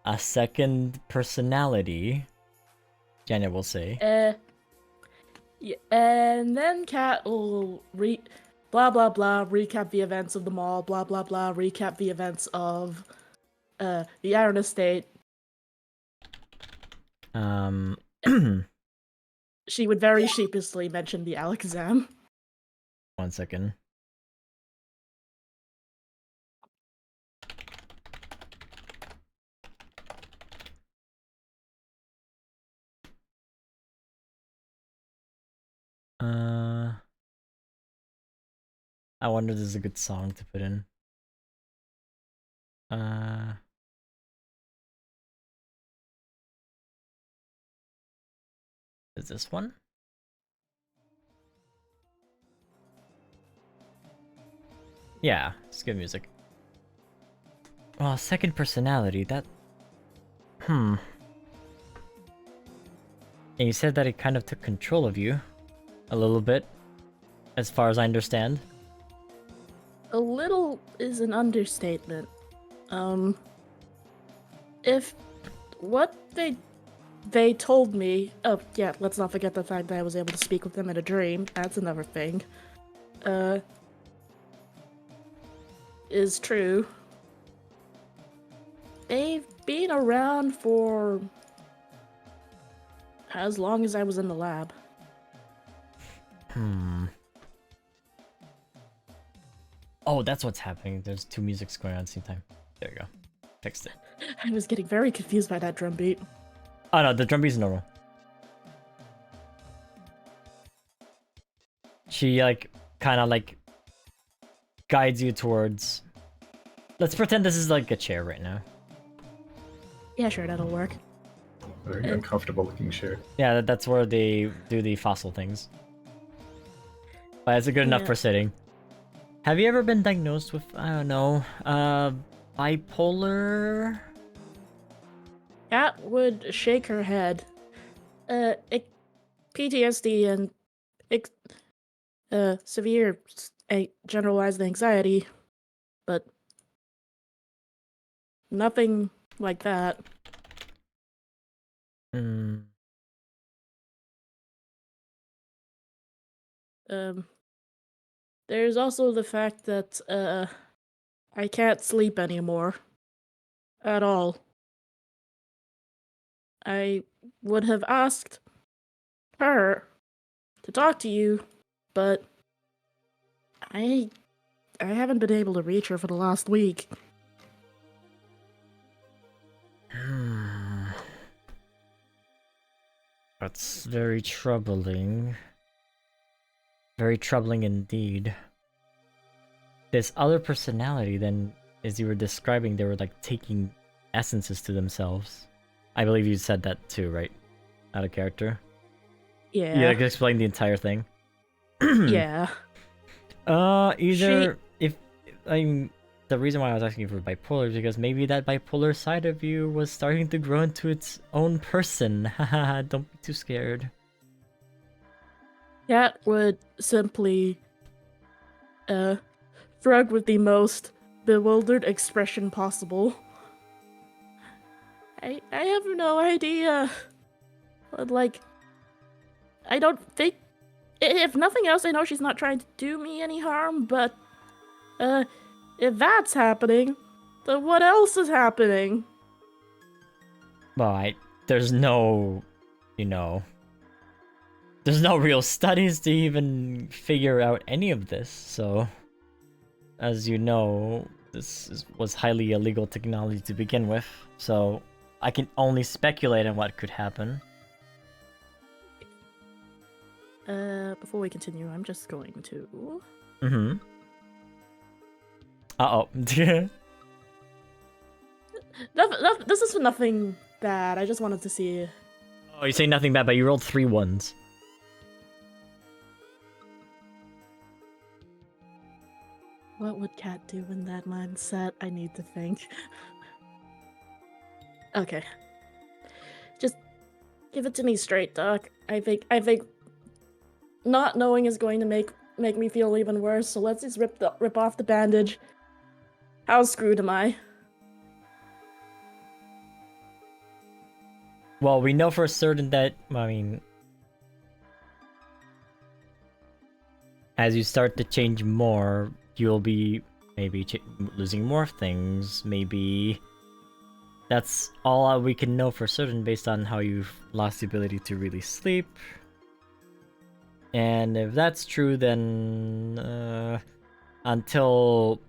A second personality, Janet will say. Yeah, and then Kat will blah blah blah recap the events of the mall, blah blah blah recap the events of the Iron Estate. She would very sheepishly mention the Alakazam. 1 second. I wonder if this is a good song to put in. Is this one? Yeah, it's good music. Well, second personality, that... And you said that it kind of took control of you. A little bit. As far as I understand. A little is an understatement. If what they told me, oh yeah, let's not forget the fact that I was able to speak with them in a dream, that's another thing, is true. They've been around for as long as I was in the lab. Oh, that's what's happening. There's two musics going on at the same time. There you go. Fixed it. I was getting very confused by that drum beat. Oh no, the drum beat's normal. She like kind of like guides you towards. Let's pretend this is like a chair right now. Yeah, sure, that'll work. Very uncomfortable looking chair. Yeah, that's where they do the fossil things. But it's good enough for sitting. Have you ever been diagnosed with, I don't know, bipolar? Kat would shake her head. PTSD and severe generalized anxiety, but nothing like that. There's also the fact that I can't sleep anymore. At all. I would have asked her to talk to you, but I haven't been able to reach her for the last week. That's very troubling. Very troubling indeed. This other personality, then, as you were describing, they were like taking essences to themselves. I believe you said that too, right? Out of character? Yeah. You like explain the entire thing? Yeah. Either if the reason why I was asking you for bipolar is because maybe that bipolar side of you was starting to grow into its own person. Haha, don't be too scared. Kat would simply shrug with the most bewildered expression possible. I have no idea. But like, I don't think, if nothing else, I know she's not trying to do me any harm, but if that's happening, then what else is happening? Well, there's no, there's no real studies to even figure out any of this, so as you know, this was highly illegal technology to begin with, so I can only speculate on what could happen. Before we continue, I'm just going to... Uh-oh. This is nothing bad, I just wanted to see... Oh, you say nothing bad, but you rolled 3 1s. What would Kat do in that mindset? I need to think. Okay. Just give it to me straight, Doc. I think not knowing is going to make me feel even worse, so let's just rip off the bandage. How screwed am I? Well, we know for certain that, as you start to change more, you'll be maybe losing more things, maybe... That's all we can know for certain based on how you've lost the ability to really sleep. And if that's true, then until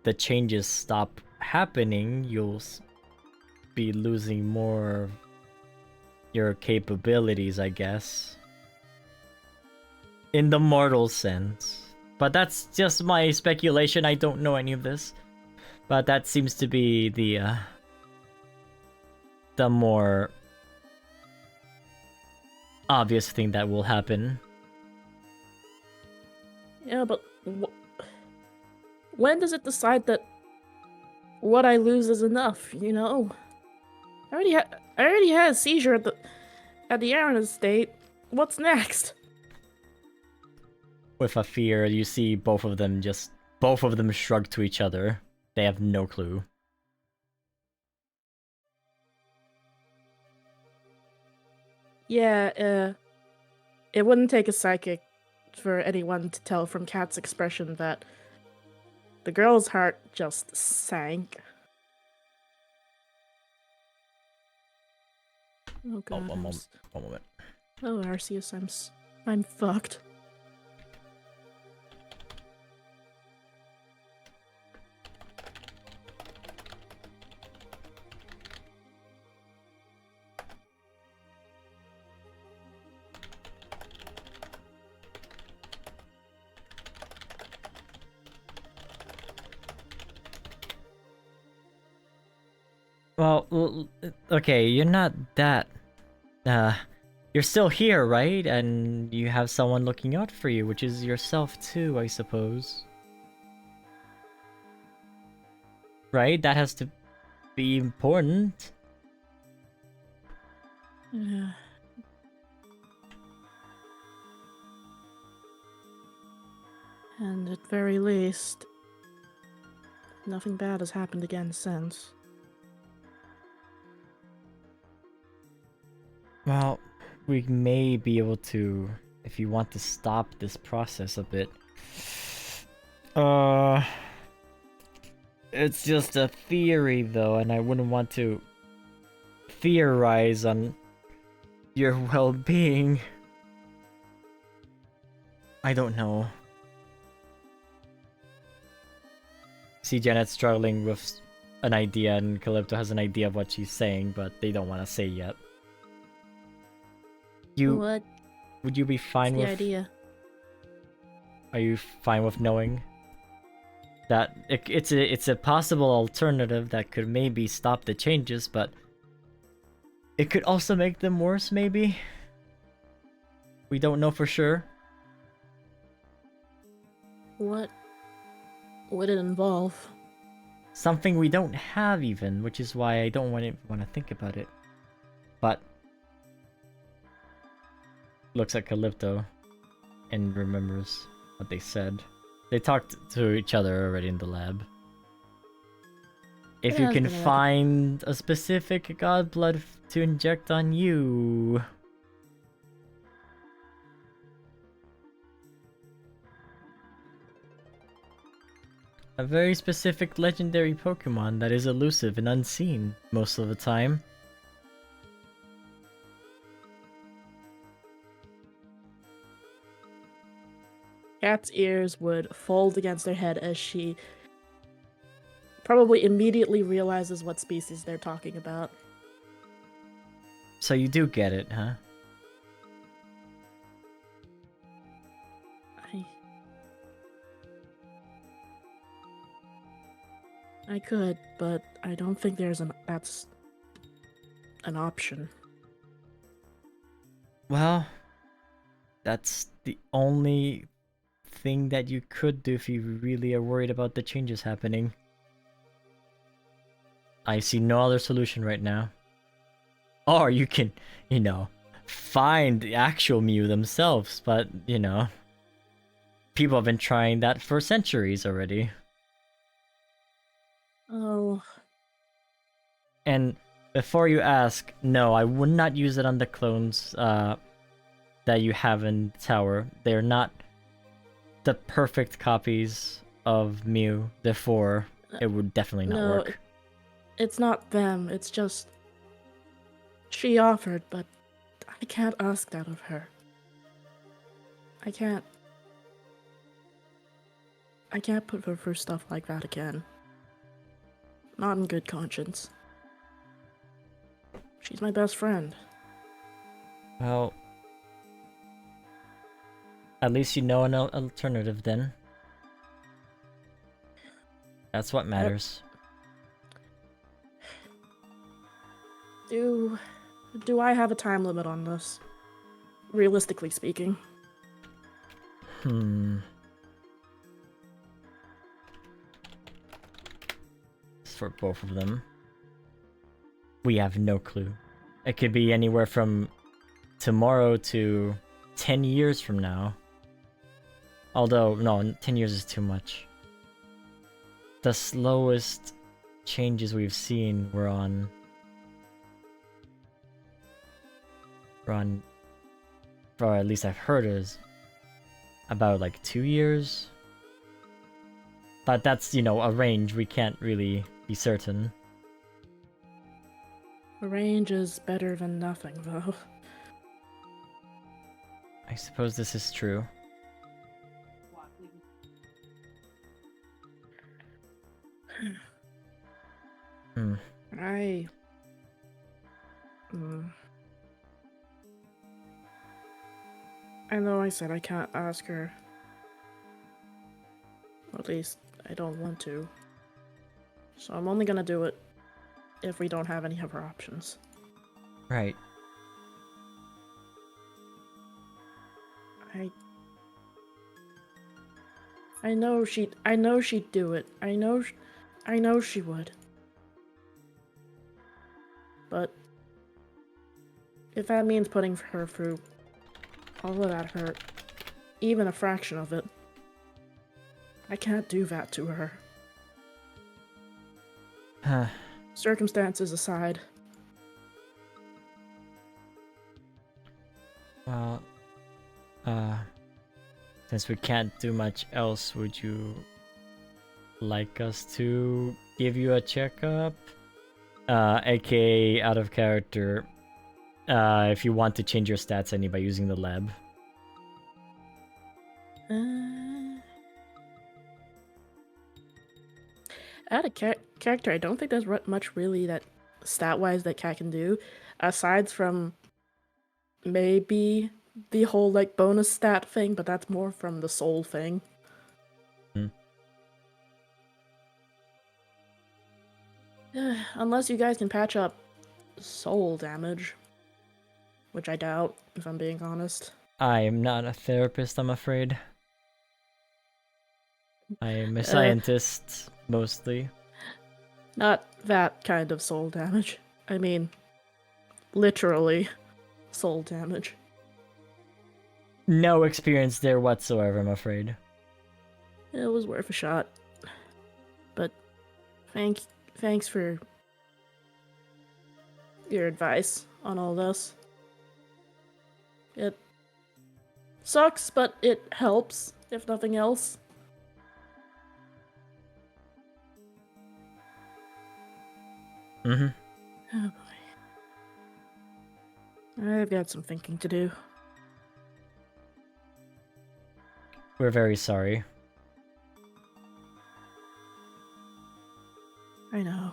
the changes stop happening, you'll be losing more of your capabilities, I guess. In the mortal sense. But that's just my speculation, I don't know any of this. But that seems to be the more obvious thing that will happen. Yeah, but when does it decide that what I lose is enough, you know? I already had a seizure at the errands estate. What's next? With a fear, you see both of them shrug to each other. They have no clue. Yeah, it wouldn't take a psychic for anyone to tell from Kat's expression that the girl's heart just sank. Oh Oh, god. one moment. One moment. Oh, Arceus, I'm fucked. Well, okay, you're not that... you're still here, right? And you have someone looking out for you, which is yourself too, I suppose. Right? That has to be important. Yeah. And at very least, nothing bad has happened again since. Well, we may be able to, if you want to stop this process a bit. It's just a theory though, and I wouldn't want to theorize on your well-being. I don't know. See, Janet's struggling with an idea, and Calypto has an idea of what she's saying, but they don't want to say yet. What? Would you be fine What's with... the idea? Are you fine with knowing that it's a possible alternative that could maybe stop the changes, but it could also make them worse, maybe? We don't know for sure. What would it involve? Something we don't have even, which is why I don't want to think about it. But looks at Calypto and remembers what they said. They talked to each other already in the lab. If you can find a specific god blood to inject on you... A very specific legendary Pokemon that is elusive and unseen most of the time. Kat's ears would fold against her head as she probably immediately realizes what species they're talking about. So you do get it, huh? I could, but I don't think that's an option. Well, that's the only thing that you could do if you really are worried about the changes happening. I see no other solution right now. Or you can, find the actual Mew themselves, but, people have been trying that for centuries already. Oh. And before you ask, no, I would not use it on the clones that you have in the tower. They're not the perfect copies of Mew, therefore it would definitely not work. It's not them, it's just... She offered, but I can't ask that of her. I can't put her through stuff like that again. Not in good conscience. She's my best friend. Well, at least you know an alternative then. That's what matters. Do I have a time limit on this? Realistically speaking. For both of them. We have no clue. It could be anywhere from tomorrow to 10 years from now. Although, no, 10 years is too much. The slowest changes we've seen were on... or at least I've heard is about like 2 years. But that's, a range we can't really be certain. Range is better than nothing, though. I suppose this is true. Hmm. I know I said I can't ask her. At least, I don't want to. So I'm only gonna do it if we don't have any other options. Right. I know she'd do it. I know she would. But if that means putting her through all of that hurt, even a fraction of it, I can't do that to her. Huh. Circumstances aside. Well, since we can't do much else, would you like us to give you a checkup? AKA out of character. If you want to change your stats any by using the lab. Out of character, I don't think there's much really that stat-wise that Cat can do, aside from maybe the whole like bonus stat thing, but that's more from the soul thing. Unless you guys can patch up soul damage, which I doubt, if I'm being honest. I am not a therapist, I'm afraid. I am a scientist, mostly. Not that kind of soul damage. I mean, literally soul damage. No experience there whatsoever, I'm afraid. It was worth a shot. But thanks for your advice on all this. It sucks, but it helps, if nothing else. Mm-hmm. Oh boy. I've got some thinking to do. We're very sorry. I know.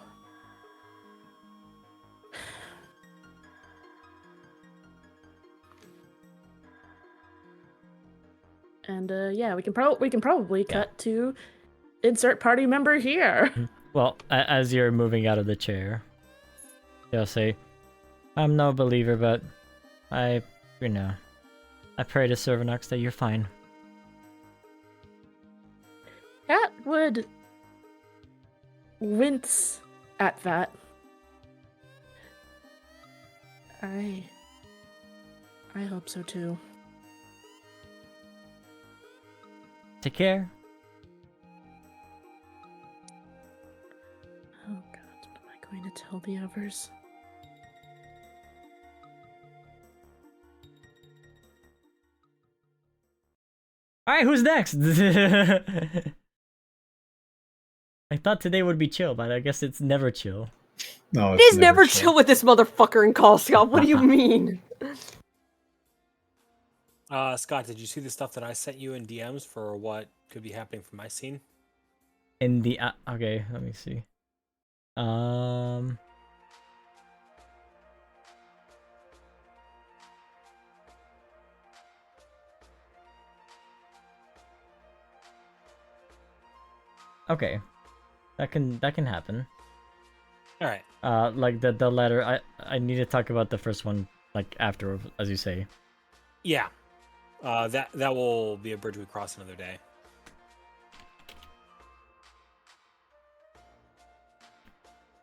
And yeah, we can probably cut to insert party member here. Well, as you're moving out of the chair, they'll say, "I'm no believer, but I pray to Servanox that you're fine." Cat would wince at that. I hope so too. Take care. Oh god, what am I going to tell the others? Alright, who's next? I thought today would be chill, but I guess it's never chill. No, It is never chill with this motherfucker in Call Scout. What do you mean? Scott, did you see the stuff that I sent you in DMs for what could be happening from my scene? In the okay, let me see. Okay, that can happen. All right. Like the letter. I need to talk about the first one like after, as you say. Yeah. That will be a bridge we cross another day.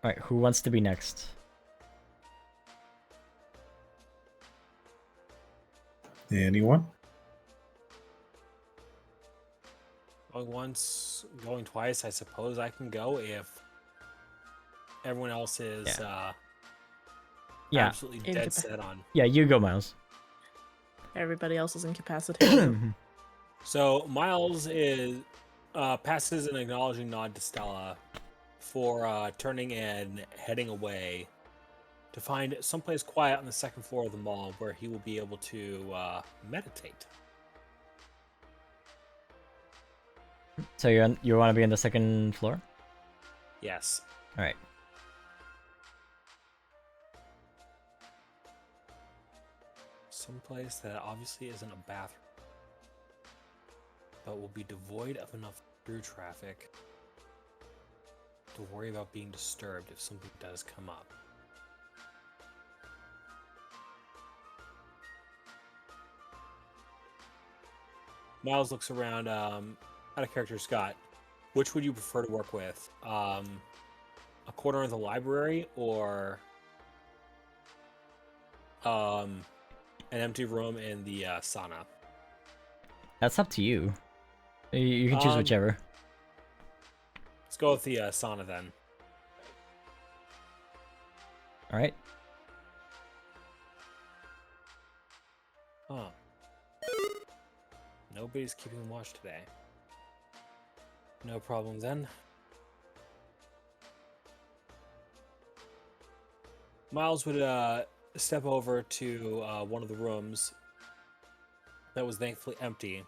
All right, who wants to be next? Anyone? Going once, going twice. I suppose I can go if everyone else is absolutely dead set on. Yeah, you go, Miles. Everybody else is incapacitated. So Miles is passes an acknowledging nod to Stella for turning and heading away to find someplace quiet on the second floor of the mall where he will be able to meditate. So you want to be on the second floor? Yes. All right. Someplace that obviously isn't a bathroom, but will be devoid of enough through traffic to worry about being disturbed if something does come up. Miles looks around. Out of character, Scott. Which would you prefer to work with? A corner of the library or an empty room in the sauna? That's up to you. You can choose whichever. Let's go with the sauna then. All right. Huh. Nobody's keeping watch today. No problem then. Miles would step over to one of the rooms that was thankfully empty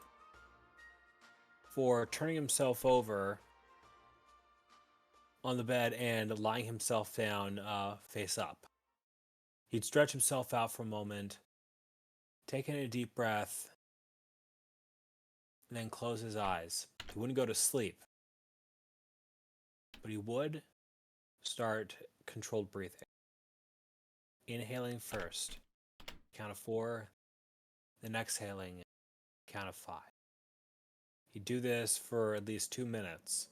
for turning himself over on the bed and lying himself down face up. He'd stretch himself out for a moment, take in a deep breath, and then close his eyes. He wouldn't go to sleep, but he would start controlled breathing. Inhaling first, count of 4, then exhaling, count of 5. He'd do this for at least 2 minutes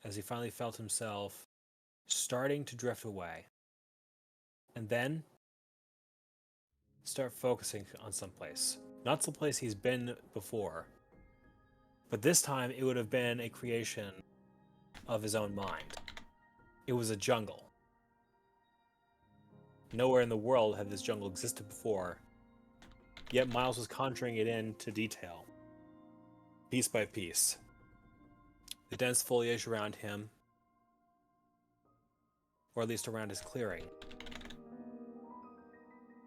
as he finally felt himself starting to drift away. And then start focusing on someplace. Not someplace he's been before, but this time it would have been a creation of his own mind. It was a jungle. Nowhere in the world had this jungle existed before, yet Miles was conjuring it into detail, piece by piece. The dense foliage around him, or at least around his clearing.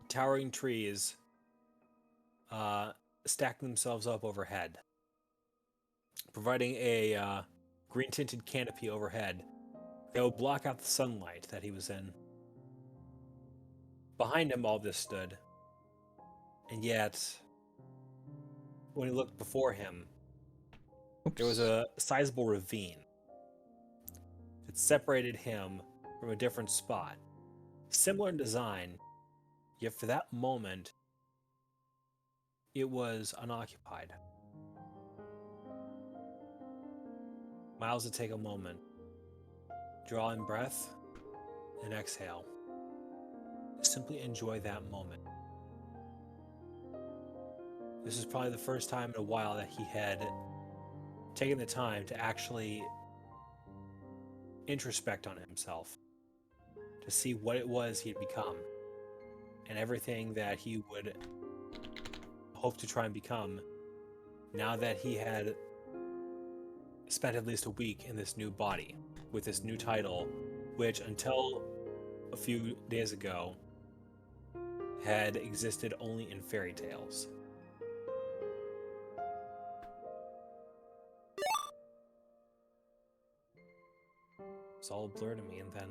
Towering trees stacking themselves up overhead, providing a green-tinted canopy overhead that would block out the sunlight that he was in. Behind him all this stood, and yet, when he looked before him, there was a sizable ravine that separated him from a different spot. Similar in design, yet for that moment, it was unoccupied. Miles would take a moment, draw in breath, and exhale. Simply enjoy that moment. This is probably the first time in a while that he had taken the time to actually introspect on himself, to see what it was he had become, and everything that he would hope to try and become now that he had spent at least a week in this new body, with this new title, which until a few days ago had existed only in fairy tales. It's all a blur to me, and then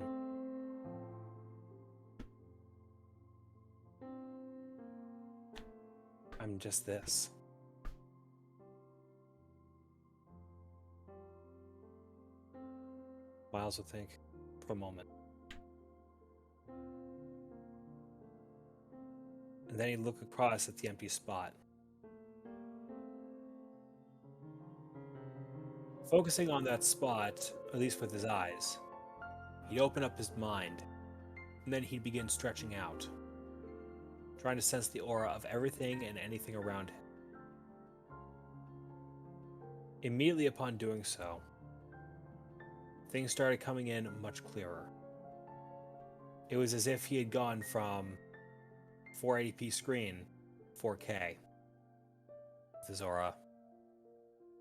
I'm just this. Miles would think for a moment. And then he'd look across at the empty spot. Focusing on that spot, at least with his eyes, he'd open up his mind, and then he'd begin stretching out, trying to sense the aura of everything and anything around him. Immediately upon doing so, things started coming in much clearer. It was as if he had gone from 480p screen, 4K. With his aura,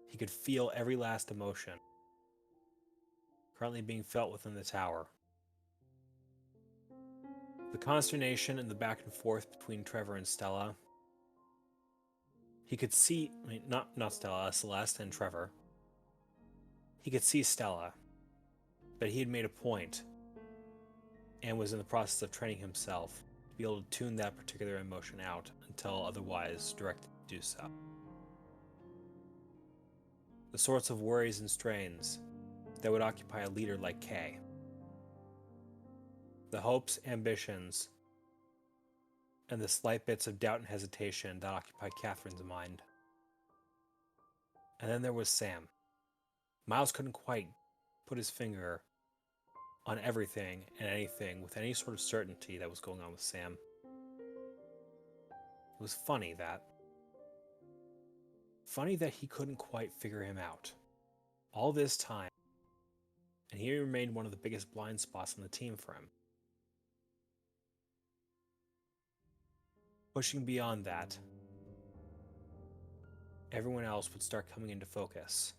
he could feel every last emotion currently being felt within the tower. The consternation and the back and forth between Trevor and Stella. He could see, I mean, not Stella, Celeste and Trevor. He could see Stella, but he had made a point and was in the process of training himself to be able to tune that particular emotion out until otherwise directed to do so. The sorts of worries and strains that would occupy a leader like Kay. The hopes, ambitions, and the slight bits of doubt and hesitation that occupied Catherine's mind. And then there was Sam. Miles couldn't quite put his finger on everything and anything with any sort of certainty that was going on with Sam. It was funny that he couldn't quite figure him out. All this time, and he remained one of the biggest blind spots on the team for him. Pushing beyond that, everyone else would start coming into focus.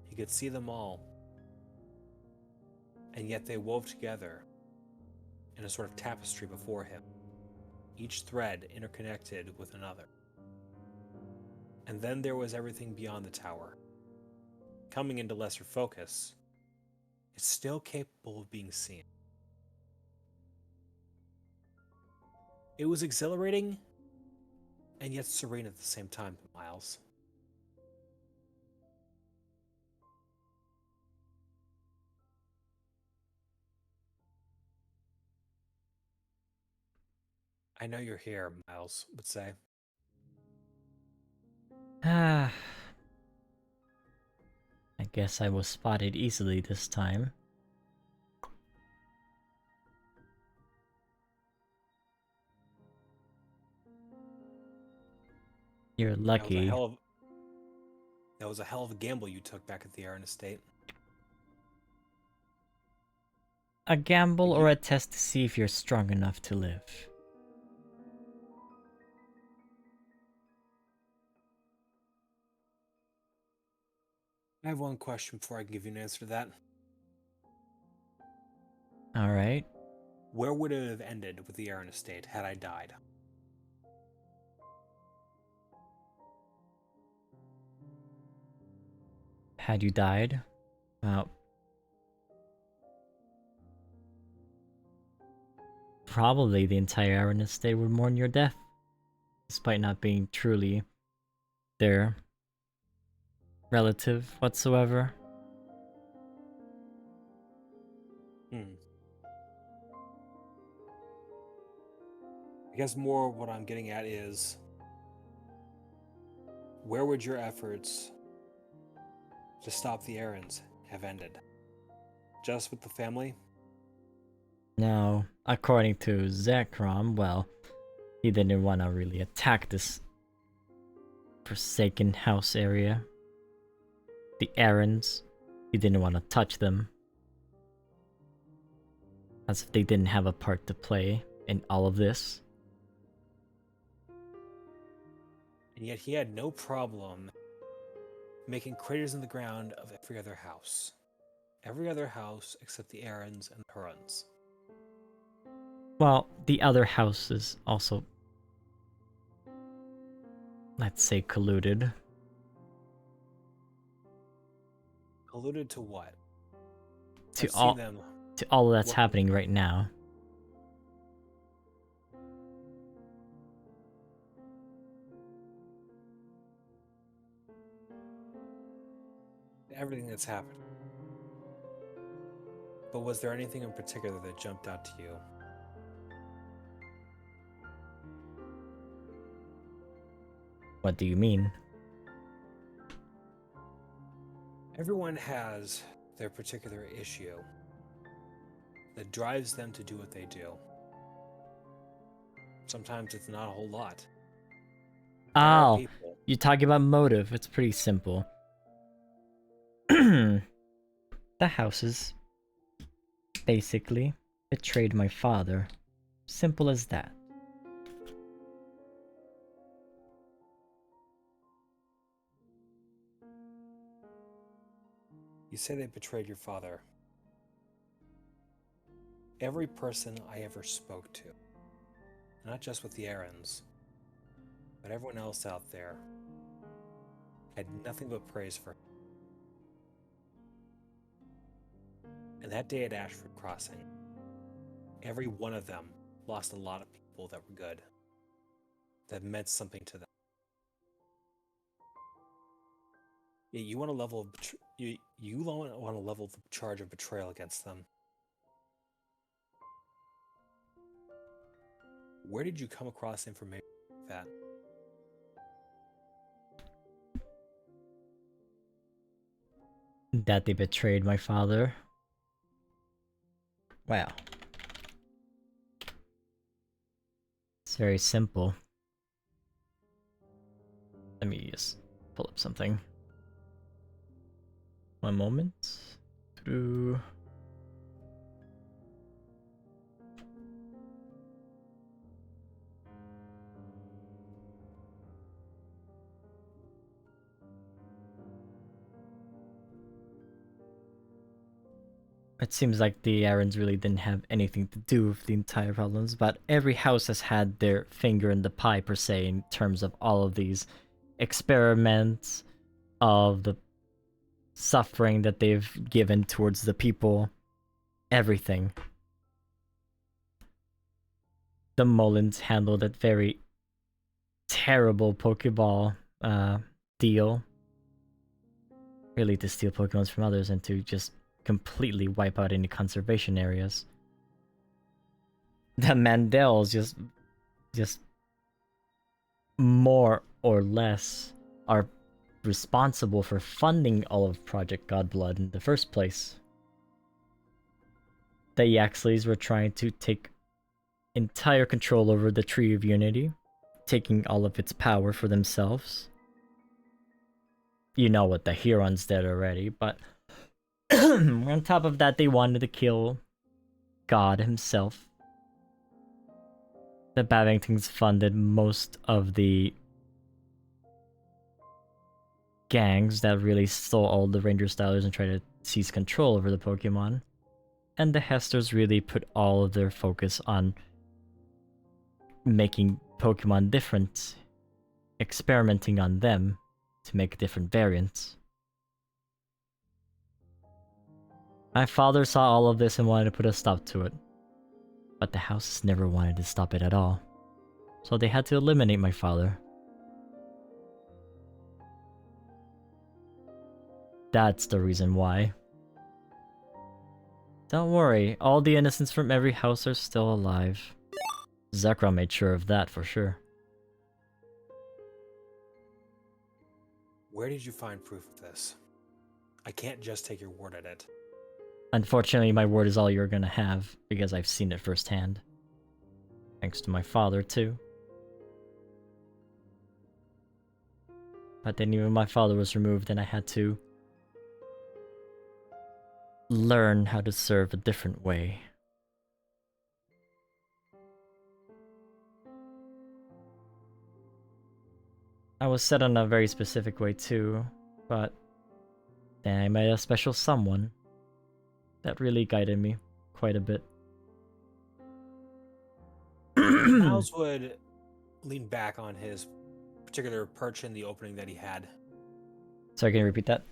He could see them all, and yet they wove together in a sort of tapestry before him, each thread interconnected with another. And then there was everything beyond the tower. Coming into lesser focus, it's still capable of being seen. It was exhilarating and yet serene at the same time, Miles. I know you're here, Miles would say. I guess I was spotted easily this time. You're lucky. That was a hell of a gamble you took back at the Aaron estate. A gamble or a test to see if you're strong enough to live. I have one question before I can give you an answer to that. Alright. Where would it have ended with the Aaron estate had I died? Had you died? Well, probably the entire Aaron estate would mourn your death, despite not being truly their relative whatsoever. I guess more what I'm getting at is, where would your efforts to stop the errands have ended? Just with the family? Now, according to Zekrom, well, he didn't want to really attack this forsaken house area. The errands, he didn't want to touch them. As if they didn't have a part to play in all of this. And yet he had no problem making craters in the ground of every other house. Every other house except the errands and the Hurons. Well, the other houses also, let's say, colluded. Colluded to what? To all that's happening right now. Everything that's happened. But was there anything in particular that jumped out to you? What do you mean? Everyone has their particular issue that drives them to do what they do. Sometimes it's not a whole lot. Oh, you're talking about motive. It's pretty simple. The houses basically betrayed my father. Simple as that. You say they betrayed your father. every person I ever spoke to, not just with the errands, but everyone else out there, had nothing but praise for him. And that day at Ashford Crossing, every one of them lost a lot of people that were good, that meant something to them. Yeah, you want to level you want to level the charge of betrayal against them. Where did you come across information like that? That they betrayed my father. Wow. It's very simple. Let me just pull up something. One moment. Through. It seems like the errands really didn't have anything to do with the entire problems, but every house has had their finger in the pie per se in terms of all of these experiments, of the suffering that they've given towards the people, everything. The Mullins handled that very terrible Pokeball deal. Really to steal Pokemons from others and to just completely wipe out any conservation areas. The Mandels just more or less are responsible for funding all of Project Godblood in the first place. The Yaxleys were trying to take entire control over the Tree of Unity, taking all of its power for themselves. You know what the Hurons did already, but on top of that, they wanted to kill God himself. The Babingtons funded most of the gangs that really stole all the Ranger Stylers and tried to seize control over the Pokemon. And the Hesters really put all of their focus on making Pokemon different, experimenting on them to make different variants. My father saw all of this and wanted to put a stop to it, but the houses never wanted to stop it at all, so they had to eliminate my father. That's the reason why. Don't worry, all the innocents from every house are still alive. Zekrom made sure of that for sure. Where did you find proof of this? I can't just take your word at it. Unfortunately, my word is all you're gonna have, because I've seen it firsthand. Thanks to my father, too. But then even my father was removed and I had to learn how to serve a different way. I was set on a very specific way too, but then I met a special someone that really guided me quite a bit. Miles would lean back on his particular perch in the opening that he had. Sorry, can you repeat that?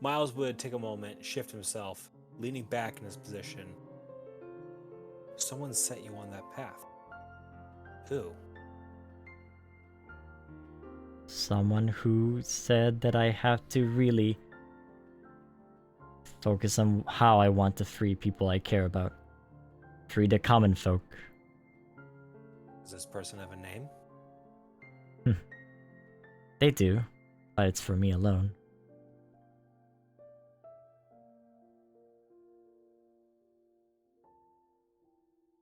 Miles would take a moment, shift himself, leaning back in his position. Someone set you on that path. Who? Someone who said that I have to really focus on how I want to free people I care about. Free the common folk. Does this person have a name? They do, but it's for me alone.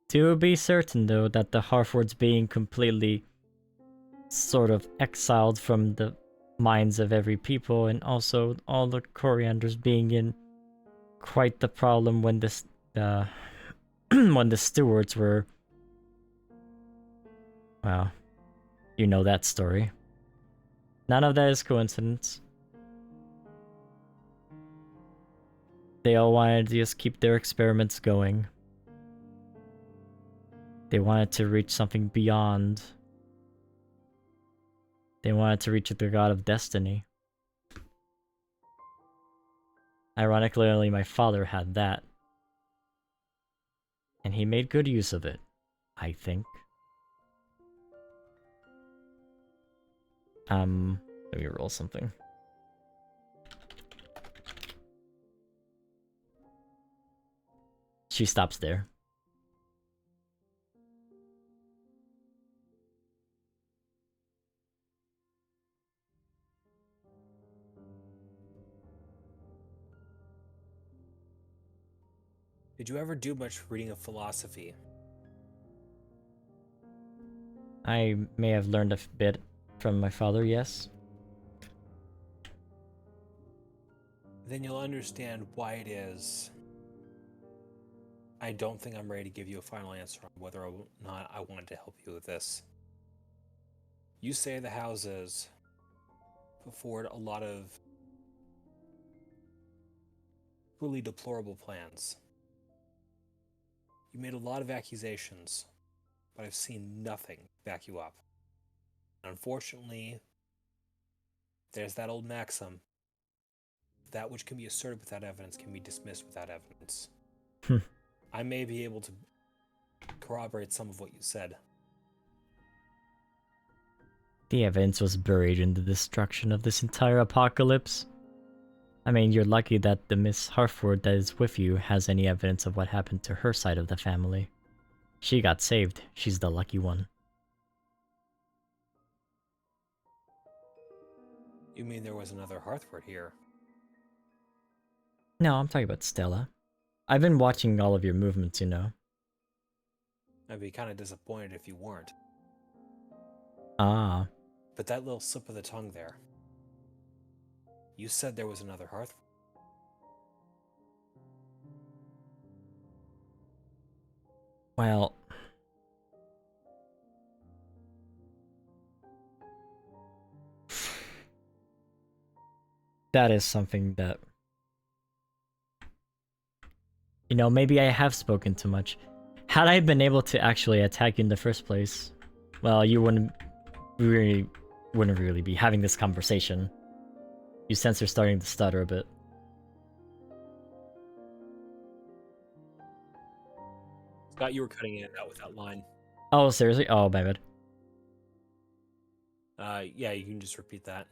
To be certain, though, that the Harfords being completely sort of exiled from the minds of every people, and also all the Corianders being in quite the problem when this when the stewards were, well, you know that story. None of that is coincidence. They all wanted to just keep their experiments going. They wanted to reach something beyond. They wanted to reach the god of destiny. Ironically, only my father had that. And he made good use of it, I think. Let me roll something. She stops there. Did you ever do much reading of philosophy? I may have learned a bit from my father, yes. Then you'll understand why it is. I don't think I'm ready to give you a final answer on whether or not I wanted to help you with this. You say the houses put forward a lot of really deplorable plans. You made a lot of accusations, but I've seen nothing back you up. Unfortunately, there's that old maxim: that which can be asserted without evidence can be dismissed without evidence. I may be able to corroborate some of what you said. The evidence was buried in the destruction of this entire apocalypse. I mean, you're lucky that the Miss Harford that is with you has any evidence of what happened to her side of the family. She got saved. She's the lucky one. You mean there was another Harford here? No, I'm talking about Stella. I've been watching all of your movements, you know. I'd be kind of disappointed if you weren't. Ah. But that little slip of the tongue there. You said there was another Harford. Well... that is something that... You know, maybe I have spoken too much. Had I been able to actually attack you in the first place, well, you wouldn't really be having this conversation. You sense you're starting to stutter a bit. Scott, you were cutting in and out with that line. Oh, seriously? Oh, my bad. Yeah, you can just repeat that.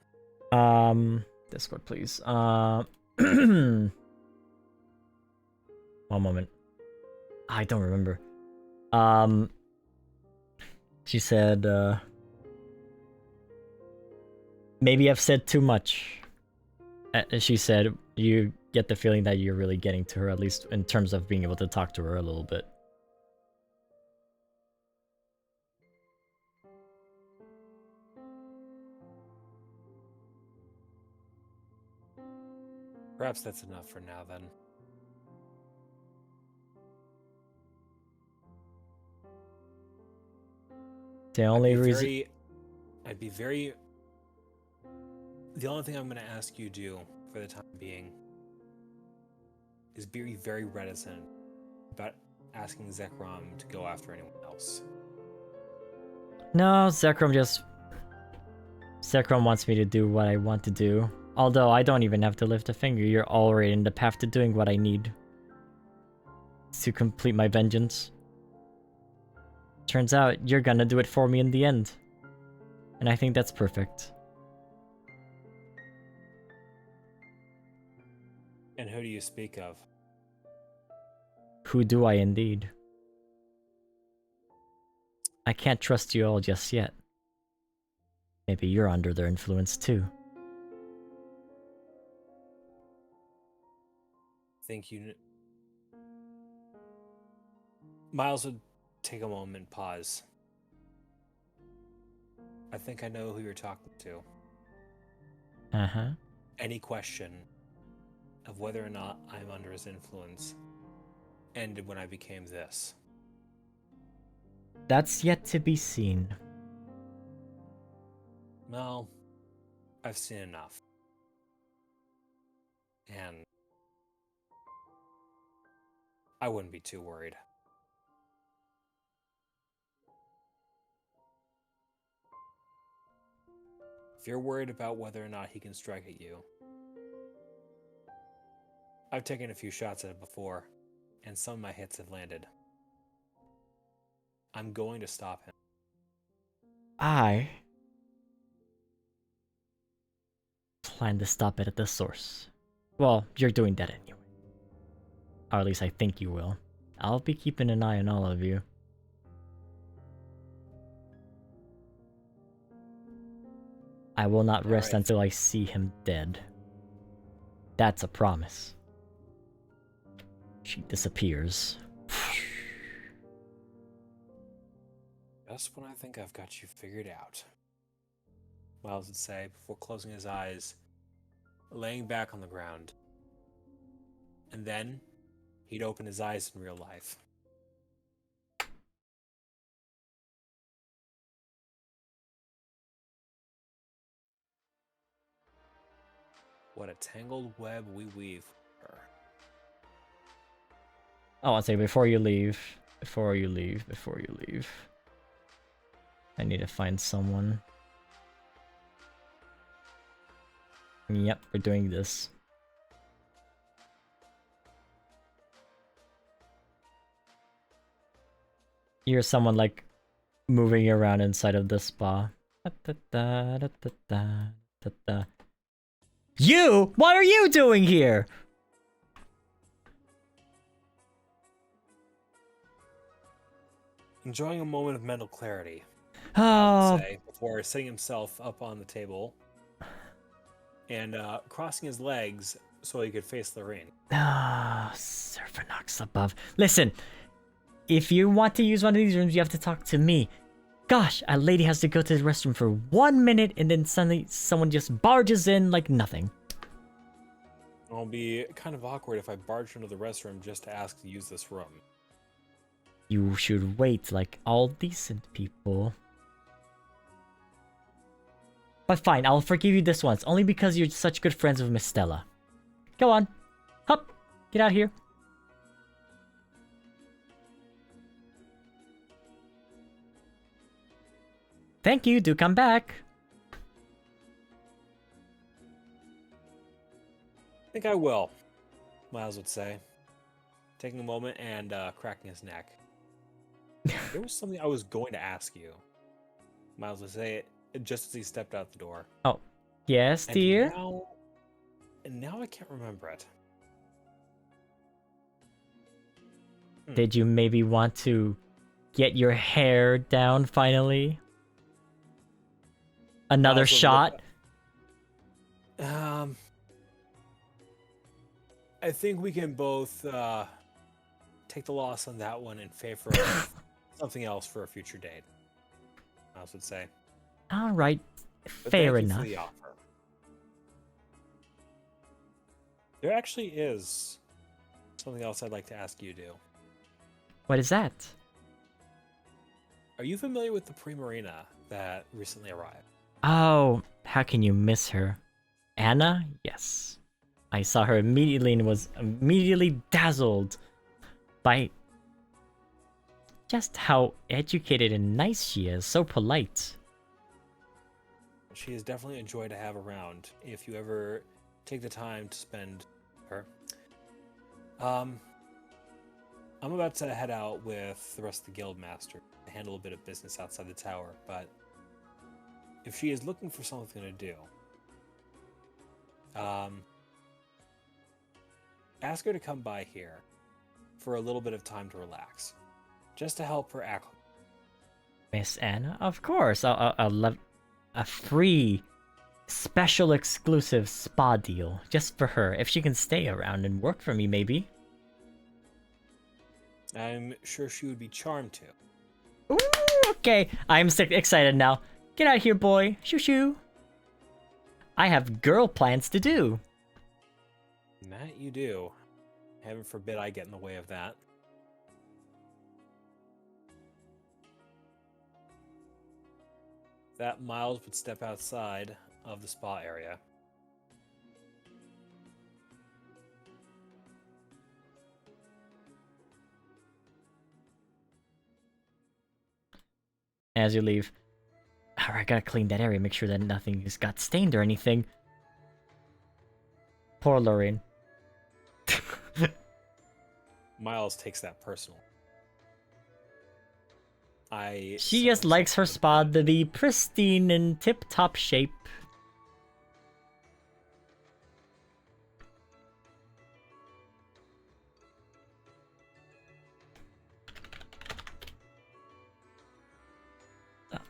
Discord, please. One moment. I don't remember. She said, maybe I've said too much. She said, you get the feeling that you're really getting to her, at least in terms of being able to talk to her a little bit. Perhaps that's enough for now, then. The only reason... The only thing I'm going to ask you to do for the time being is be very reticent about asking Zekrom to go after anyone else. No, Zekrom wants me to do what I want to do. Although I don't even have to lift a finger, you're already in the path to doing what I need to complete my vengeance. Turns out, you're gonna do it for me in the end. And I think that's perfect. And who do you speak of? Who do I indeed? I can't trust you all just yet. Maybe you're under their influence too. Think you... Miles would take a moment, pause. I think I know who you're talking to. Uh-huh. Any question of whether or not I'm under his influence ended when I became this. That's yet to be seen. Well, I've seen enough. And I wouldn't be too worried. If you're worried about whether or not he can strike at you, I've taken a few shots at it before, and some of my hits have landed. I'm going to stop him. I plan to stop it at the source. Well, you're doing that anyway. Or at least I think you will. I'll be keeping an eye on all of you. I will not rest Alright. until I see him dead. That's a promise. She disappears. Just when I think I've got you figured out, Miles would say before closing his eyes, laying back on the ground. And then he'd open his eyes in real life. What a tangled web we weave for her. Oh, I'll say before you leave. I need to find someone. Yep, we're doing this. You're someone like moving around inside of the spa. You? What are you doing here? Enjoying a moment of mental clarity, Oh, say, before sitting himself up on the table and crossing his legs so he could face the ring. Servanox above. Listen, if you want to use one of these rooms, you have to talk to me. Gosh, a lady has to go to the restroom for 1 minute and then suddenly someone just barges in like nothing. It'll be kind of awkward if I barged into the restroom just to ask to use this room. You should wait like all decent people. But fine, I'll forgive you this once, only because you're such good friends with Miss Stella. Go on. Hup! Get out of here. Thank you, do come back. I think I will, Miles would say, taking a moment and cracking his neck. There was something I was going to ask you, Miles would say it just as he stepped out the door. Oh, yes, And dear? now I can't remember it. Did you maybe want to get your hair down finally? Another Miles would shot? I think we can both take the loss on that one in favor of something else for a future date, Miles would say. Alright, But fair thank you enough. for the offer. There actually is something else I'd like to ask you to do. What is that? Are you familiar with the Primarina that recently arrived? Oh, how can you miss her? Anna? Yes. I saw her immediately and was immediately dazzled by just how educated and nice she is. So polite. She is definitely a joy to have around if you ever take the time to spend her. I'm about to head out with the rest of the Guildmasters to handle a bit of business outside the tower, but if she is looking for something to do, ask her to come by here for a little bit of time to relax, just to help her acclimate. Miss Anna? Of course. I'll love a free, special exclusive spa deal just for her. If she can stay around and work for me, maybe. I'm sure she would be charmed to. Ooh, okay. I'm excited now. Get out of here, boy. Shoo shoo. I have girl plans to do. That you do. Heaven forbid I get in the way of that. That Miles would step outside of the spa area. As you leave. Alright, I gotta clean that area, make sure that nothing has got stained or anything. Poor Lorraine. Miles takes that personal. She just likes her spa to be pristine and tip-top shape.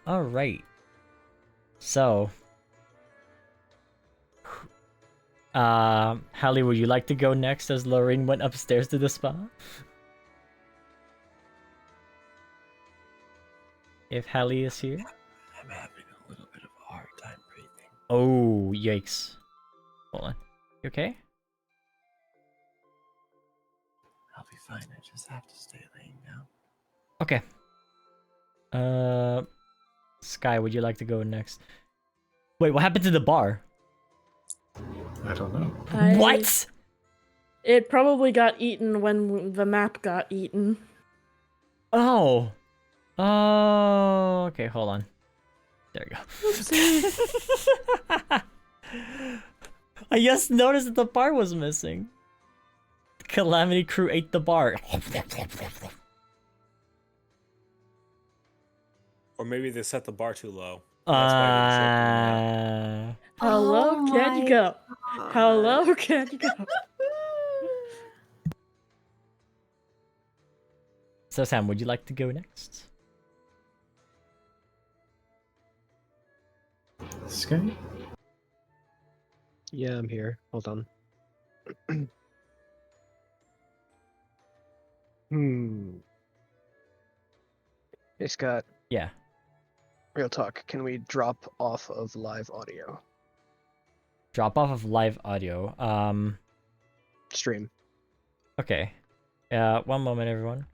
Alright. So... Hally, would you like to go next as Lorraine went upstairs to the spa? If Hally is here? I'm having a little bit of a hard time breathing. Oh, yikes. Hold on. You okay? I'll be fine. I just have to stay laying down. Okay. Sky, would you like to go next? Wait, what happened to the bar? I don't know. What? It probably got eaten when the map got eaten. Oh. Oh, okay, hold on. There we go. I just noticed that the bar was missing. Calamity Crew ate the bar. Or maybe they set the bar too low. Hello, Oh can you my go? Hello, can you go? So Sam, would you like to go next? Sky? Yeah, I'm here. Hold on. Hey, Scott. Yeah. Real talk. Can we drop off of live audio? Drop off of live audio. Stream. Okay. One moment, everyone.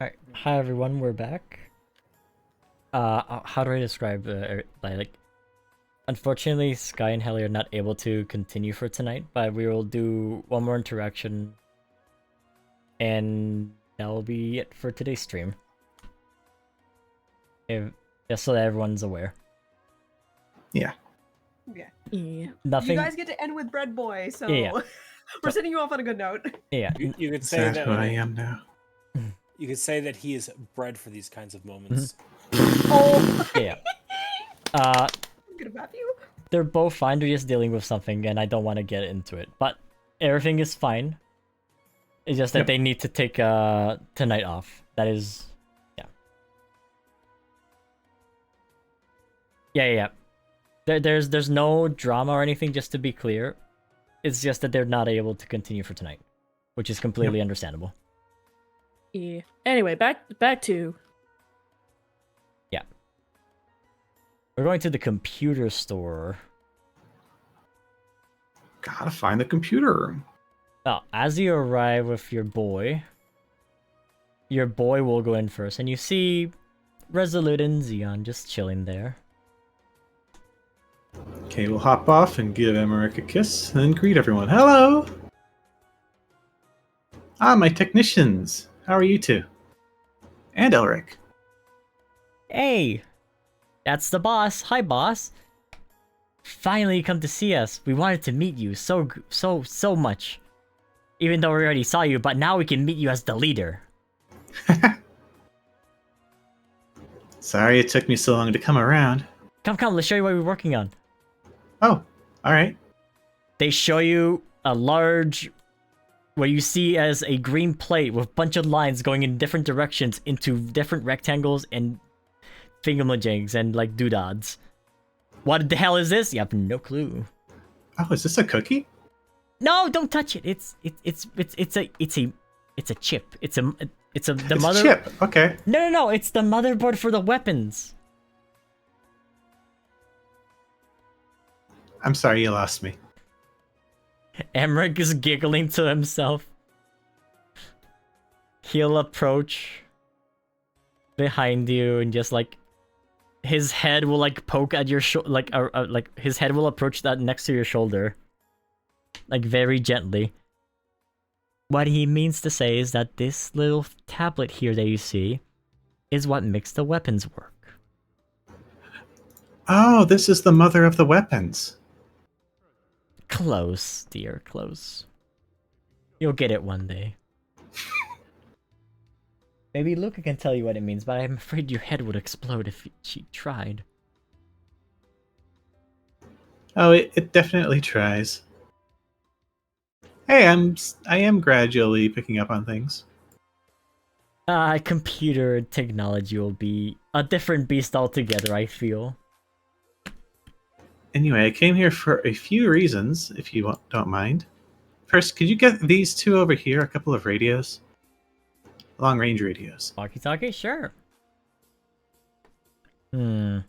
Alright, hi everyone, we're back. How do I describe like unfortunately Sky and Hally are not able to continue for tonight, but we will do one more interaction and that will be it for today's stream. Just so that everyone's aware. Yeah. Yeah. Yeah. Nothing. You guys get to end with Bread Boy, so Yeah. we're sending you off on a good note. Yeah. You could say That's that who I am now. You could say that he is bred for these kinds of moments. Oh. Yeah. Good about you. They're both fine. They're just dealing with something, and I don't want to get into it. But everything is fine. It's just that they need to take tonight off. That is, yeah. Yeah. There's no drama or anything. Just to be clear, It's just that they're not able to continue for tonight, which is completely understandable. Yeah. Anyway, back to. Yeah. We're going to the computer store. Gotta find the computer room. Well, as you arrive with your boy will go in first, and you see Resolute and Xeon just chilling there. Kay will hop off and give Emmerich a kiss, and then greet everyone. Hello! Ah, my technicians. How are you two? And Elric. Hey! That's the boss. Hi, boss. Finally you come to see us. We wanted to meet you so much. Even though we already saw you, but now we can meet you as the leader. Sorry it took me so long to come around. Come, let's show you what we're working on. Oh, alright. They show you a large, what you see as a green plate with a bunch of lines going in different directions into different rectangles and thingamajigs and like doodads. What the hell is this? You have no clue. Oh, is this a cookie? No, don't touch it. It's a chip. It's a mother. Chip. Okay. No. It's the motherboard for the weapons. I'm sorry you lost me. Emmerich is giggling to himself. He'll approach behind you and just like his head will like poke at your shoulder, like his head will approach that next to your shoulder, like very gently. What he means to say is that this little tablet here that you see is what makes the weapons work. Oh, this is the mother of the weapons. Close, dear, close. You'll get it one day. Maybe Luca can tell you what it means, but I'm afraid your head would explode if she tried. Oh, it definitely tries. Hey, I am gradually picking up on things. Computer technology will be a different beast altogether, I feel. Anyway, I came here for a few reasons, if you don't mind. First, could you get these two over here a couple of radios? Long-range radios. Walkie-talkie? Sure. That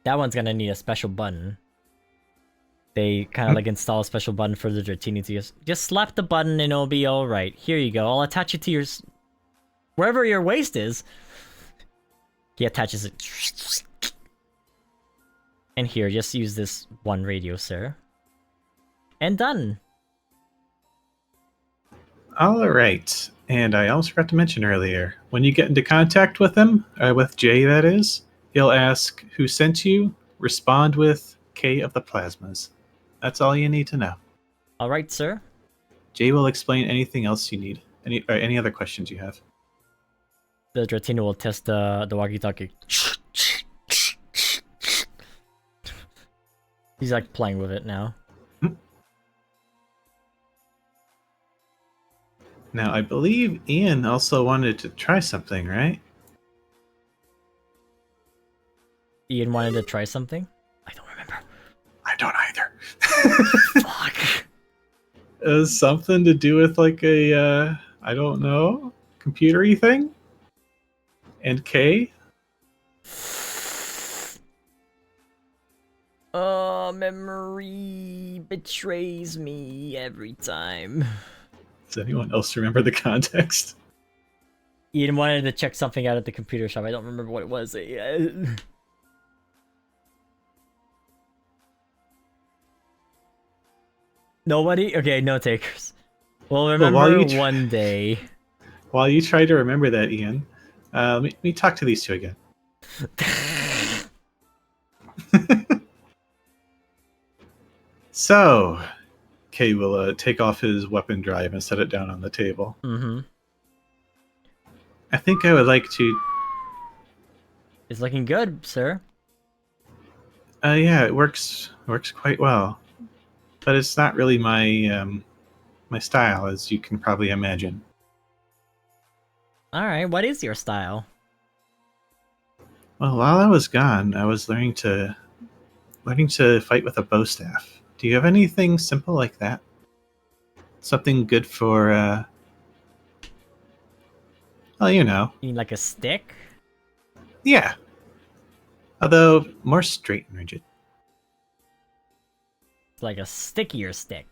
one's gonna need a special button. They kind of like install a special button for the Dratini to just slap the button and it'll be alright. Here you go. I'll attach it to your... wherever your waist is. He attaches it. And here, just use this one radio, sir. And done. Alright. And I almost forgot to mention earlier, when you get into contact with him, with Jay that is, he'll ask who sent you, respond with K of the Plasmas. That's all you need to know. Alright, sir. Jay will explain anything else you need. Any other questions you have. The Dratini will test the walkie-talkie. He's like playing with it now. Now, I believe Ian also wanted to try something, right? Ian wanted to try something? I don't remember. I don't either. Fuck. It was something to do with like a, I don't know, computer-y thing? And K? Oh, memory betrays me every time. Does anyone else remember the context? Ian wanted to check something out at the computer shop. I don't remember what it was. Nobody? Okay, no takers. We'll remember one day. While you try to remember that, Ian, let me talk to these two again. So, Kay will take off his weapon drive and set it down on the table. Mm-hmm. I think I would like to... It's looking good, sir. Yeah, it works quite well. But it's not really my my style, as you can probably imagine. Alright, what is your style? Well, while I was gone, I was learning to fight with a bow staff. Do you have anything simple like that? Something good for, well, you know. You mean like a stick? Yeah. Although, more straight and rigid. It's like a stickier stick.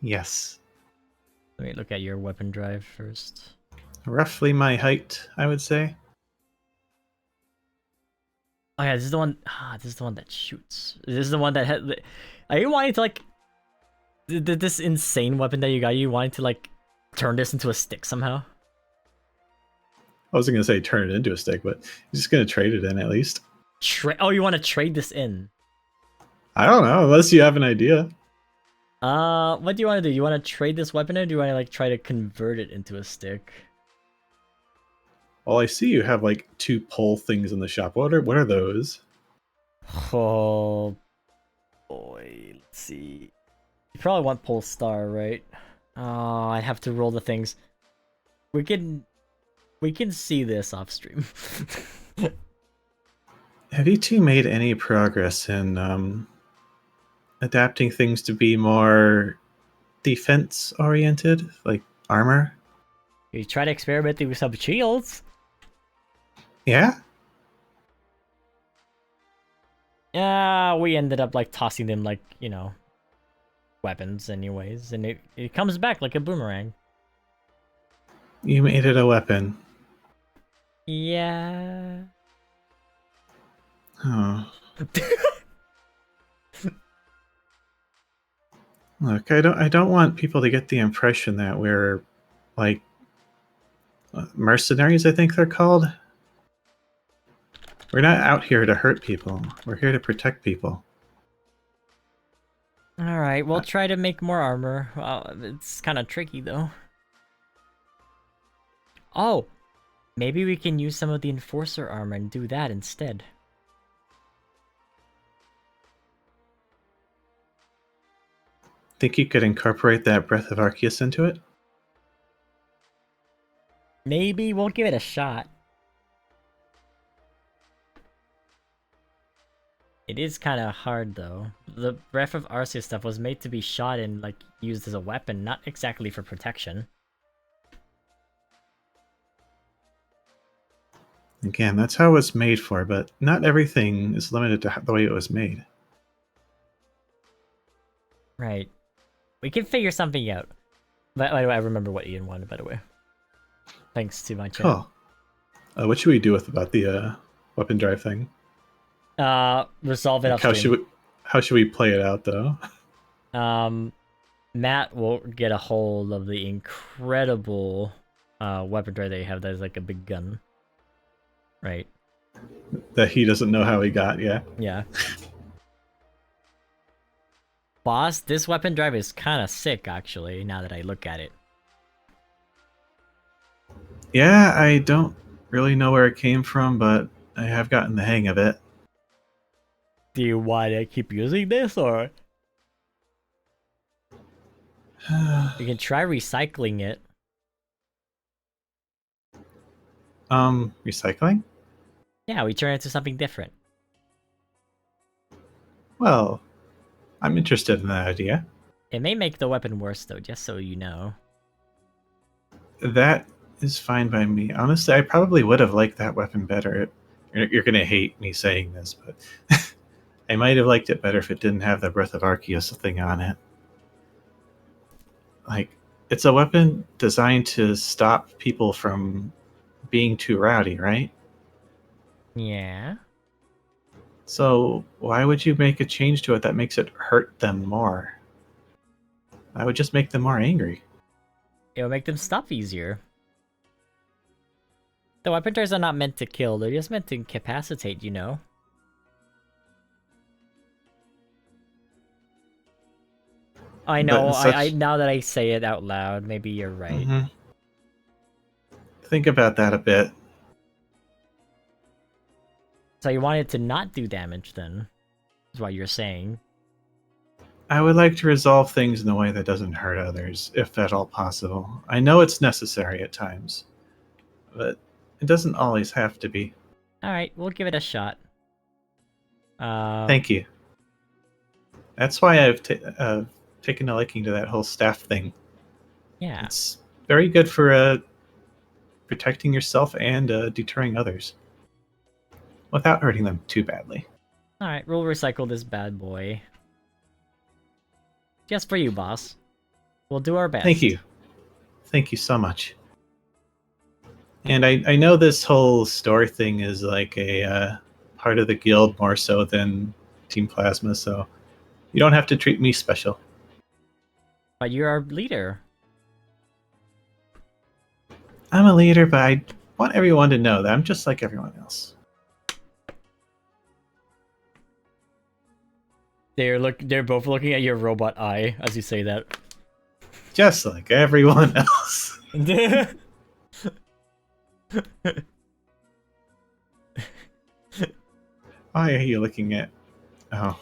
Yes. Let me look at your weapon drive first. Roughly my height, I would say. Oh yeah, this is the one. This is the one that shoots. This is the one that had. Are you wanting to like this insane weapon that you got? You wanting to like turn this into a stick somehow? I wasn't gonna say turn it into a stick, but you're just gonna trade it in at least. Oh, you want to trade this in? I don't know, unless you have an idea. What do you want to do? You want to trade this weapon, or do you want to like try to convert it into a stick? Well, I see you have like 2 pole things in the shop. What are those? Oh boy, let's see. You probably want pole star, right? Oh, I have to roll the things. We can see this off stream. Have you two made any progress in adapting things to be more defense oriented, like armor? You try to experiment with some shields. Yeah? Yeah, we ended up like tossing them like, you know, weapons anyways, and it comes back like a boomerang. You made it a weapon. Yeah. Oh. Look, I don't want people to get the impression that we're like mercenaries, I think they're called. We're not out here to hurt people. We're here to protect people. Alright, we'll try to make more armor. It's kind of tricky though. Oh! Maybe we can use some of the enforcer armor and do that instead. Think you could incorporate that Breath of Arceus into it? Maybe we'll give it a shot. It is kind of hard though. The Breath of Arceus stuff was made to be shot and like used as a weapon, not exactly for protection. Again, that's how it was made for, but not everything is limited to the way it was made. Right. We can figure something out. But by the way, I remember what Ian wanted, by the way. Thanks to my chat. Cool. What should we do about the weapon drive thing? Resolve it Like, upstream. how should we play it out, though? Matt will get a hold of the incredible weapon drive that you have that is like a big gun. Right. That he doesn't know how he got, yeah? Yeah. Boss, this weapon drive is kind of sick, actually, now that I look at it. Yeah, I don't really know where it came from, but I have gotten the hang of it. Do you want to keep using this, or? You can try recycling it. Recycling? Yeah, we turn it into something different. Well, I'm interested in that idea. It may make the weapon worse, though, just so you know. That is fine by me. Honestly, I probably would have liked that weapon better. You're going to hate me saying this, but I might have liked it better if it didn't have the Breath of Arceus thing on it. Like, it's a weapon designed to stop people from being too rowdy, right? Yeah. So why would you make a change to it that makes it hurt them more? I would just make them more angry. It'll make them stop easier. The weapon drives are not meant to kill, they're just meant to incapacitate, you know? I know, now that I say it out loud, maybe you're right. Mm-hmm. Think about that a bit. So you want it to not do damage, then? Is what you're saying. I would like to resolve things in a way that doesn't hurt others, if at all possible. I know it's necessary at times, but it doesn't always have to be. Alright, we'll give it a shot. Thank you. That's why I've taken a liking to that whole staff thing. Yeah. It's very good for protecting yourself and deterring others without hurting them too badly. Alright, we'll recycle this bad boy. Just for you, boss. We'll do our best. Thank you. Thank you so much. And I know this whole store thing is like a part of the guild more so than Team Plasma, so you don't have to treat me special. But you're our leader. I'm a leader, but I want everyone to know that I'm just like everyone else. They're both looking at your robot eye as you say that. Just like everyone else. Why are you looking at... Oh.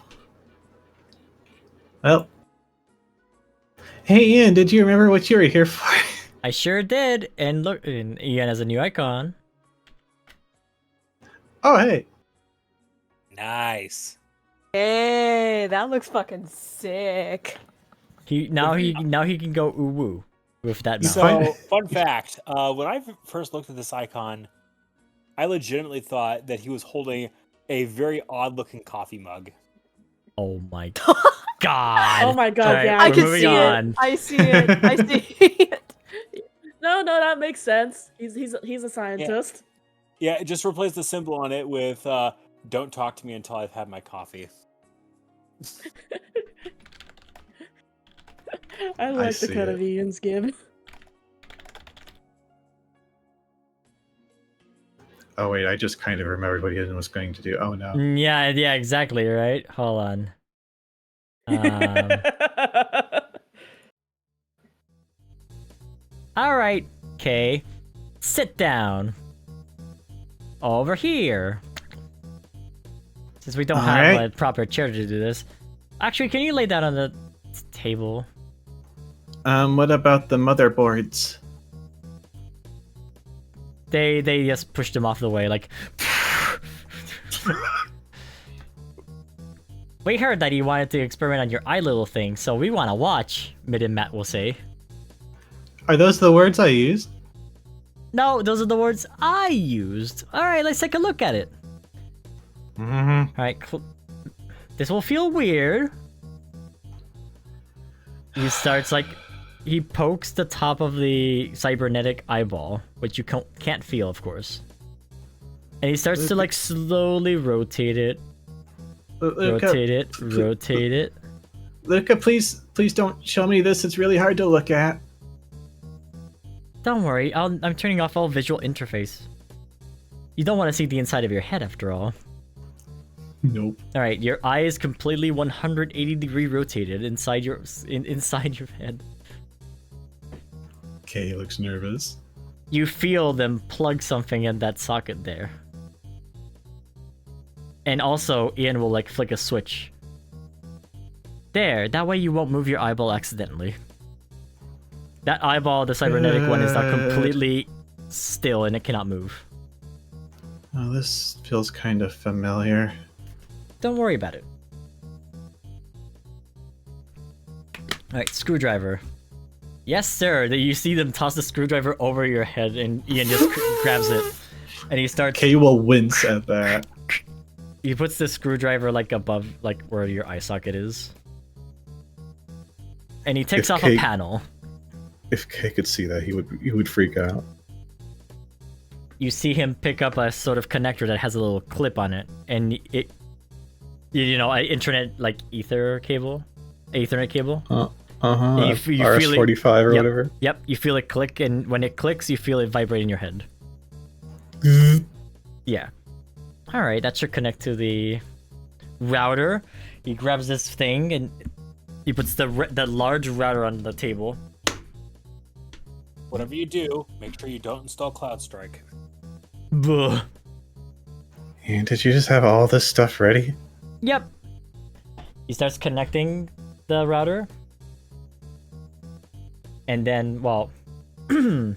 Well. Hey Ian, did you remember what you were here for? I sure did, and look, and Ian has a new icon. Oh, hey. Nice. Hey, that looks fucking sick. Now he can go ooh woo with that mouth. So, fun fact: when I first looked at this icon, I legitimately thought that he was holding a very odd-looking coffee mug. Oh my god! Oh my god, Alright, yeah. I we're can moving see on. it. I see it. I see it. No, that makes sense. He's a scientist. Yeah, just replace the symbol on it with "Don't talk to me until I've had my coffee." I like the see cut it. of Ian's give. Oh wait, I just kind of remembered what Ian was going to do. Oh no. Yeah, exactly, right? Hold on. Alright, Kay. Sit down. Over here. Since we don't have a proper chair to do this. Actually, can you lay down on the table? What about the motherboards? They just pushed him off the way, like... We heard that he wanted to experiment on your eye little thing, so we want to watch, Mid and Matt will say. Are those the words I used? No, those are the words I used. Alright, let's take a look at it. Mm-hmm. Alright, this will feel weird. He starts like... He pokes the top of the cybernetic eyeball, which you can't feel, of course. And he starts to like slowly rotate it. Rotate it. Luca, please don't show me this. It's really hard to look at. Don't worry, I'm turning off all visual interface. You don't want to see the inside of your head after all. Nope. Alright, your eye is completely 180-degree rotated inside your head. Kay looks nervous. You feel them plug something in that socket there. And also, Ian will like flick a switch. There, that way you won't move your eyeball accidentally. That eyeball, the cybernetic one, is now completely still and it cannot move. Oh, this feels kind of familiar. Don't worry about it. Alright, screwdriver. Yes, sir. You see them toss the screwdriver over your head, and Ian just grabs it, and he starts. Kay will wince at that. He puts the screwdriver like above, like where your eye socket is, and he takes off a panel. If Kay could see that, he would freak out. You see him pick up a sort of connector that has a little clip on it, and it, you know, an internet like Ethernet cable. You feel RS-45 or yep, whatever. Yep, you feel it click, and when it clicks, you feel it vibrate in your head. Yeah. Alright, that should connect to the router. He grabs this thing, and he puts the large router on the table. Whatever you do, make sure you don't install CloudStrike. Buh. And did you just have all this stuff ready? Yep. He starts connecting the router. And then, well... there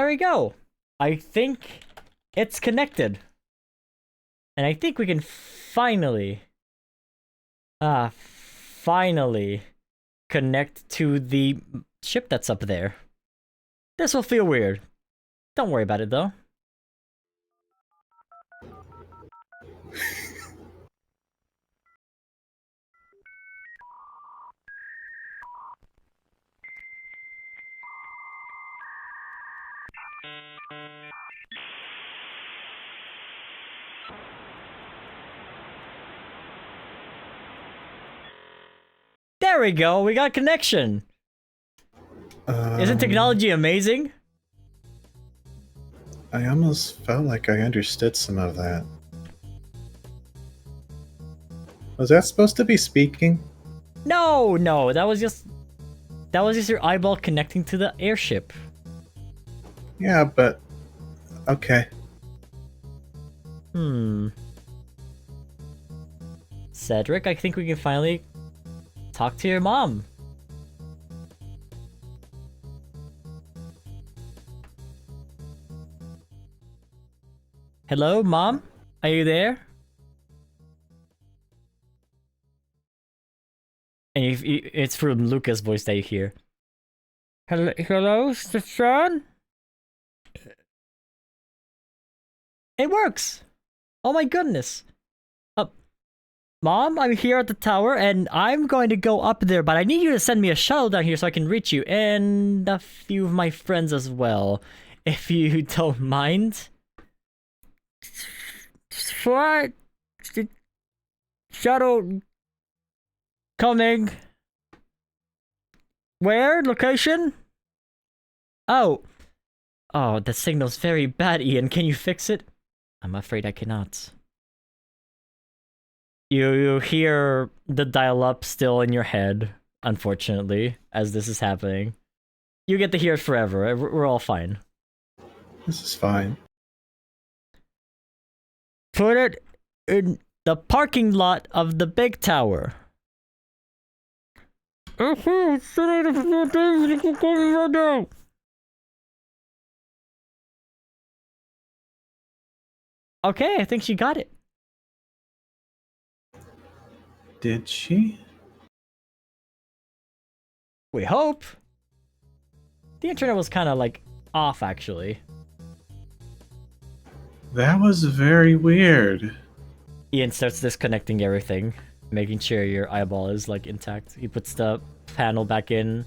we go. I think it's connected. And I think we can finally, finally connect to the ship that's up there. This will feel weird. Don't worry about it though. There we go, we got connection. Isn't technology amazing? I almost felt like I understood some of that. Was that supposed to be speaking? No, that was just your eyeball connecting to the airship. Yeah, but okay. Cedric, I think we can finally talk to your mom. Hello, Mom? Are you there? And it's from Luca's voice that you hear. Hello, Stefan? It works! Oh my goodness! Mom, I'm here at the tower, and I'm going to go up there, but I need you to send me a shuttle down here so I can reach you, and a few of my friends as well, if you don't mind. What? Shuttle coming. Where? Location? Oh, the signal's very bad, Ian. Can you fix it? I'm afraid I cannot. You hear the dial-up still in your head, unfortunately, as this is happening. You get to hear it forever. We're all fine. This is fine. Put it in the parking lot of the big tower. Okay, I think she got it. Did she? We hope. The internet was kind of like off, actually. That was very weird. Ian starts disconnecting everything, making sure your eyeball is like intact. He puts the panel back in.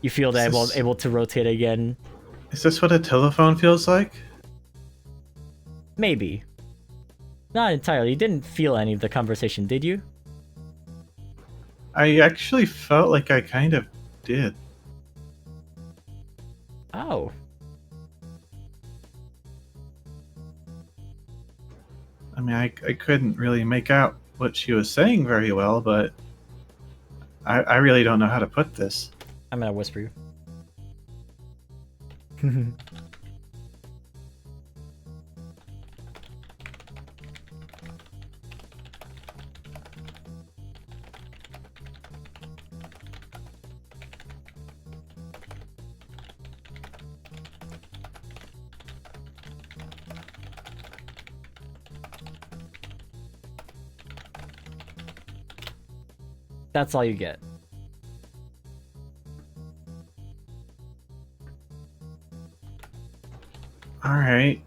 You feel the eyeball able to rotate again. Is this what a telephone feels like? Maybe. Not entirely. You didn't feel any of the conversation, did you? I actually felt like I kind of did. Oh. I mean, I couldn't really make out what she was saying very well, but I really don't know how to put this. I'm gonna whisper you. That's all you get. Alright.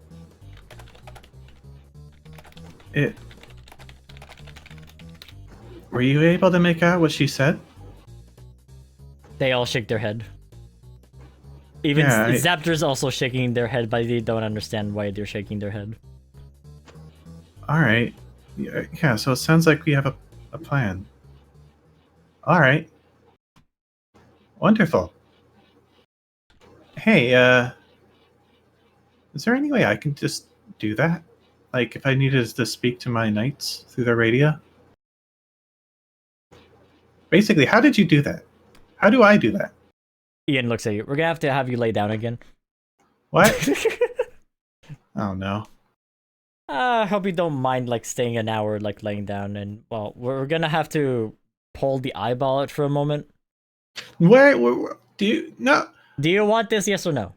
Were you able to make out what she said? They all shake their head. Even Zaptor's also shaking their head, but they don't understand why they're shaking their head. Alright. Yeah, so it sounds like we have a plan. Alright. Wonderful. Hey, is there any way I can just do that? Like, if I needed to speak to my knights through the radio? Basically, how did you do that? How do I do that? Ian looks at you. We're gonna have you lay down again. What? Oh no. I hope you don't mind like staying an hour like laying down, and well, we're gonna have to pull the eyeball out for a moment. Where do you no? Do you want this? Yes or no?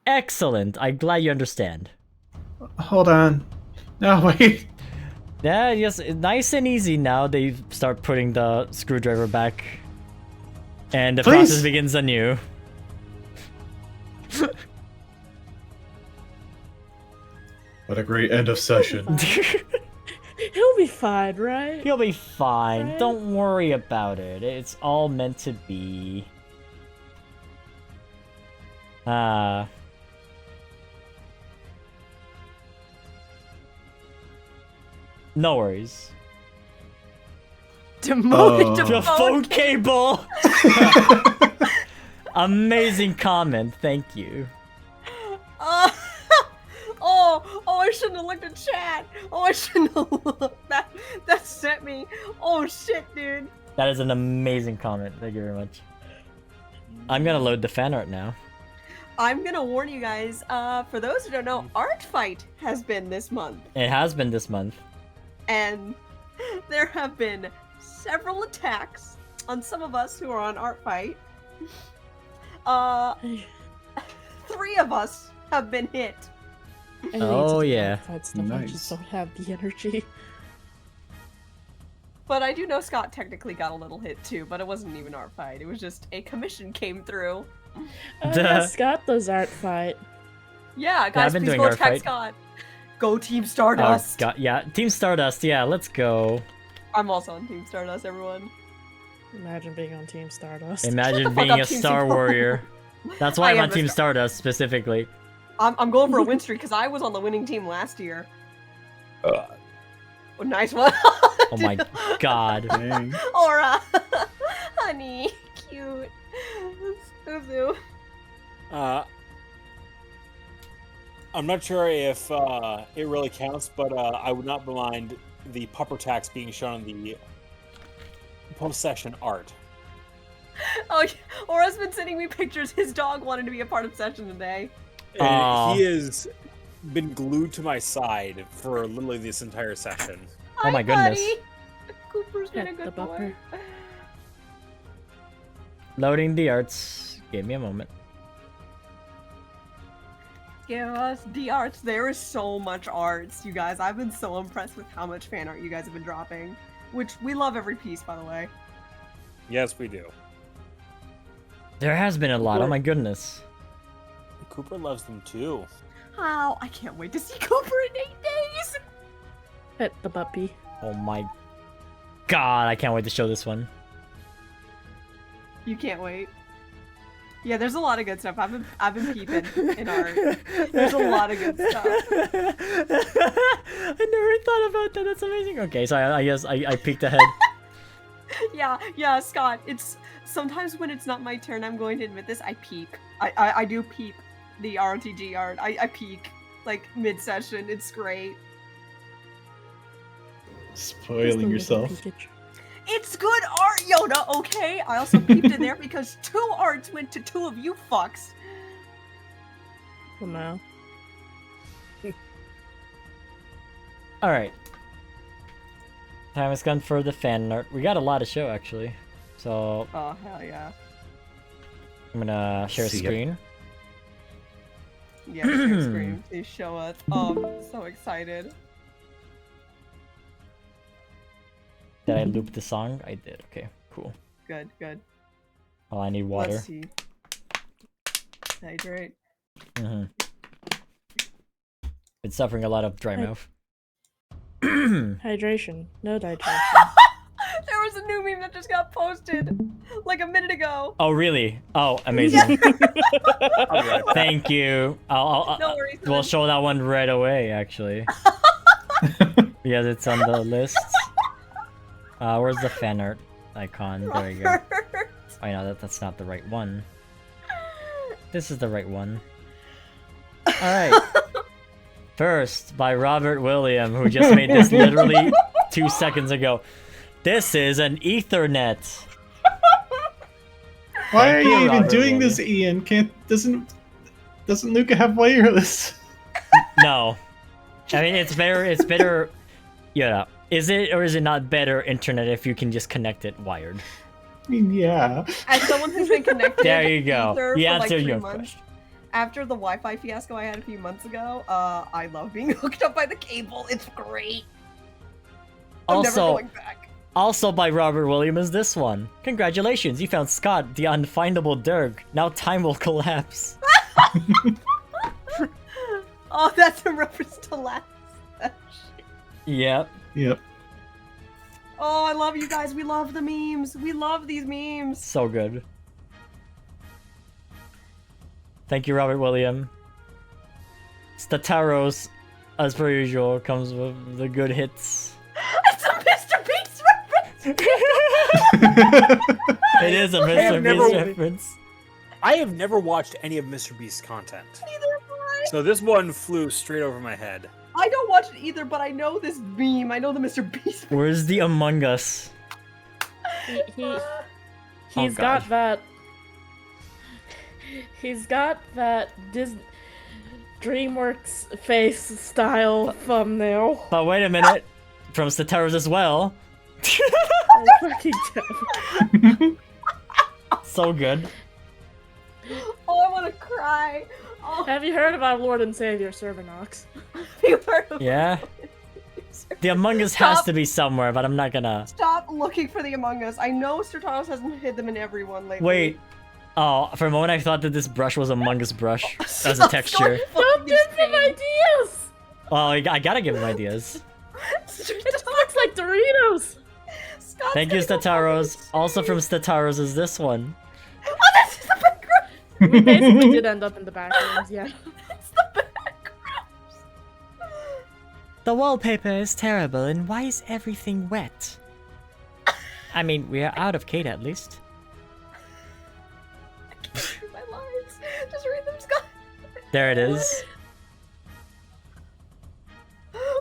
Excellent. I'm glad you understand. hold on. No, wait. Yeah, yes, nice and easy now. They start putting the screwdriver back. And the Please. process begins anew. What a great end of session. He'll be fine, right? He'll be fine. Right? Don't worry about it. It's all meant to be. No worries. Demoted The to phone cable! Amazing comment, thank you. I shouldn't have looked at chat. Oh, I shouldn't have looked. That sent me. Oh shit, dude. That is an amazing comment, thank you very much. I'm gonna load the fan art now. I'm gonna warn you guys, for those who don't know, Art Fight has been this month. It has been this month. And there have been several attacks on some of us who are on Art Fight. 3 of us have been hit. I Oh, need to do yeah. that stuff. I Nice. just don't have the energy. But I do know Scott technically got a little hit too, but it wasn't even Art Fight. It was just a commission came through. Yeah, Scott does art fight. Yeah, guys, I've been please doing go Art attack Fight. Scott. Go Team Oh, Stardust. God, yeah, Team Stardust, yeah, let's go. I'm also on Team Stardust, everyone. Imagine being on Team Stardust. Imagine fuck being up, a Team Star Super. Warrior. That's why I I'm am on a Team Star- Stardust specifically. I'm going for a win streak because I was on the winning team last year. Oh, nice one. Oh my god. Dang. Aura. Honey. Cute. Suzu. I'm not sure if it really counts, but I would not mind the pupper tax being shown on the post-session art. Oh, yeah. Aura's been sending me pictures. His dog wanted to be a part of session today. And Aw. he has been glued to my side for literally this entire session. Oh my Hi, goodness. buddy. Cooper's been a Hit the good boy. bumper. Loading the arts. Give me a moment. Give us the arts. There is so much arts, you guys. I've been so impressed with how much fan art you guys have been dropping. Which, we love every piece, by the way. Yes, we do. There has been a lot, oh my goodness. Cooper loves them too. How? I can't wait to see Cooper in 8 days! Pet the puppy. Oh my god, I can't wait to show this one. You can't wait. Yeah, there's a lot of good stuff. I've been peeping in art. There's a lot of good stuff. I never thought about that. That's amazing. Okay, so I guess I peeked ahead. Yeah, Scott. It's sometimes when it's not my turn, I'm going to admit this, I peek. I do peep the ROTG art. I peek like mid-session. It's great. Just a Spoiling little yourself. Pikachu. It's good art, Yoda, okay? I also peeped in there because 2 arts went to 2 of you fucks. Well, no. Alright. Time has come for the fan art. We got a lot of show actually. So Oh, hell yeah. I'm gonna share a See ya. screen. Yeah, share screen. Please show us. Oh, I'm so excited. Did I loop the song? I did. Okay, cool. Good, good. Oh, I need water. Let's see. Hydrate. Been suffering a lot of dry mouth. Hydration. No digestion. There was a new meme that just got posted like a minute ago. Oh really? Oh, amazing. I'll be right back. Thank you. I'll No worries. we'll show that one right away actually. Because it's on the list. Where's the fan art icon? There you go. I know that's not the right one. This is the right one. Alright. First, by Robert William, who just made this literally 2 seconds ago. This is an Ethernet. Why are Thank you you, even Robert doing Williams. this, Ian? Doesn't Luca have wireless? No. I mean, it's better, yeah. Is it or is it not better internet if you can just connect it wired? I mean, yeah. As someone who's been connected There you to go. Ether You for like answered 3 your months, question. after the Wi-Fi fiasco I had a few months ago, I love being hooked up by the cable. It's great. I'm never going back. Also by Robert Williams is this one. Congratulations, you found Scott, the unfindable Dirk. Now time will collapse. Oh, that's a reference to last session. Yep. Yep. Oh, I love you guys. We love the memes. We love these memes. So good. Thank you, Robert William. Stataros, as per usual, comes with the good hits. It's a Mr. Beast reference! It is a Mr. Beast reference. I have never watched any of Mr. Beast's content. Neither have I. So this one flew straight over my head. I don't watch it either, but I know this meme. I know the Mr. Beast. Where's the Among Us? He's got that. He's got that DreamWorks face style thumbnail. But wait a minute, from Stataros as well. Oh, fucking damn. So good. Oh, I want to cry. Oh, Have you heard of our Lord and Savior, Servanox? have you heard of Yeah. The Among Us has to be somewhere, but I'm not gonna. Stop looking for the Among Us. I know Sertanos hasn't hid them in everyone lately. Wait. Oh, for a moment I thought that this brush was Among Us brush as a texture. Don't give him ideas! Well, I gotta give him ideas. It looks like Doritos! Scott's Thank you, gonna go Stataros. fucking Also from insane. Stataros is this one. Oh, this is the background. We basically did end up in the back rooms, yeah. It's the background. The wallpaper is terrible, and why is everything wet? I mean, we are out of Keita at least. I can't read my lines. Just read them, Scott. There it is.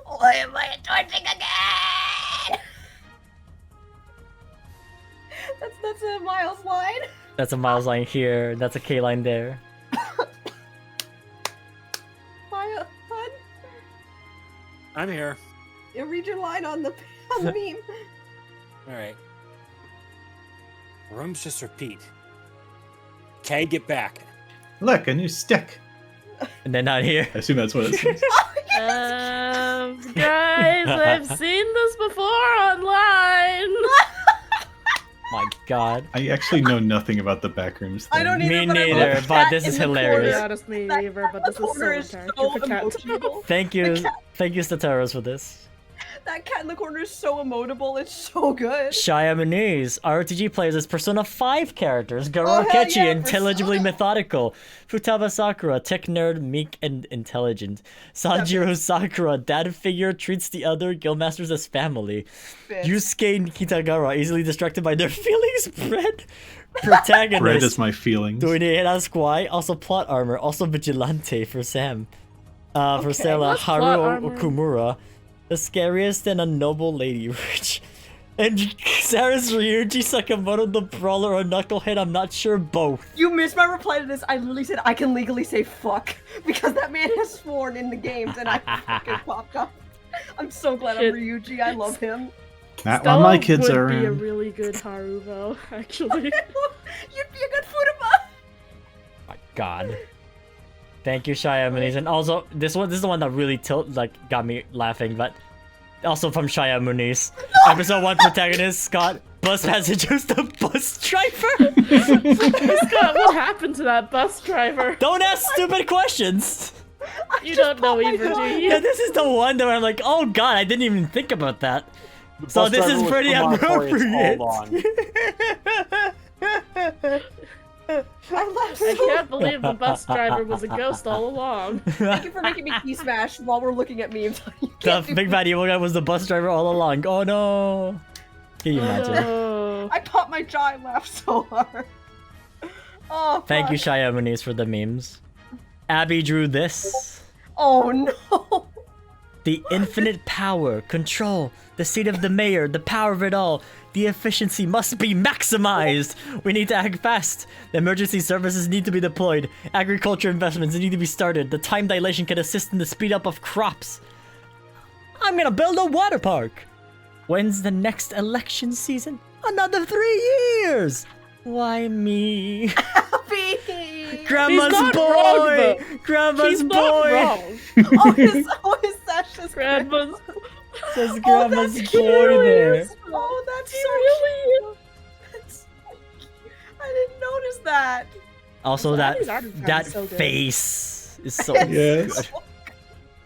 Why am I torching again? That's a Miles line. That's a Miles line here. That's a K line there. Miles, bud. I'm here. Read your line on the meme. Alright. Rooms just repeat. Okay, get back. Look, a new stick. And they're not here. I assume that's what it says. Guys, I've seen this before online! My god. I actually know nothing about the backrooms thing. I don't Me either, but I neither, love but Cat this is in the corner. hilarious. To be honest, me either, but this The is corner so is character so for Cat. emotional. Thank you. Thank you, Stataros, for this. That cat in the corner is so emotable. It's so good. Shia Muniz, RPG players as Persona 5 characters. Garo Oh, hell Akechi, yeah, intelligibly Persona. methodical. Futaba Sakura, tech nerd, meek and intelligent. Sanjiro Sakura, dad figure, treats the other Guildmasters as family. Bitch. Yusuke and Kitagawa, easily distracted by their feelings. Bread. Protagonist. Bread is my feelings. Doinei Squai, also plot armor, also vigilante for Sam. For Okay, Stella, what's plot Haru armor? Okumura, the scariest and unnoble lady rich. And Sarah's Ryuji Sakamoto, the brawler or knucklehead, I'm not sure both. You missed my reply to this. I literally said I can legally say fuck because that man has sworn in the games and I fucking popped up. I'm so glad I'm Shit. Ryuji. I love him. Not while my Stella kids would are be a around. really good Haru, though, actually. You'd be a good Futaba. My god. Thank you, Shia Muniz. And also, this is the one that really got me laughing, but also from Shia Muniz. Episode 1 protagonist, Scott, bus passengers, the bus driver. Scott, what happened to that bus driver? Don't ask stupid questions. You don't know either, do Yeah, you? this is the one that I'm like, oh god, I didn't even think about that. The So bus this driver is was pretty from Artorias appropriate. all along. I can't believe the bus driver was a ghost all along. Thank you for making me key smash while we're looking at memes. You The can't do big bad evil guy was the bus driver all along. Oh no. Can you imagine? Oh. I popped my jaw and laughed so hard. Oh, Thank you, fuck. Shia Muniz, for the memes. Abby drew this. Oh no. The infinite power, control, the seat of the mayor, the power of it all. The efficiency must be maximized. We need to act fast. The emergency services need to be deployed. Agriculture investments need to be started. The time dilation can assist in the speed up of crops. I'm gonna build a water park. When's the next election season? Another 3 years. Why me? Happy. Grandma's not boy! wrong, though. Grandma's He's boy! not wrong. Oh, his Sash is Grandma's. Says Oh, Grandma's that's boy there. Oh, that's He so really cute. That's so cute. I didn't notice that. Also, So that Abby's art is that so good. face is so Yes. good.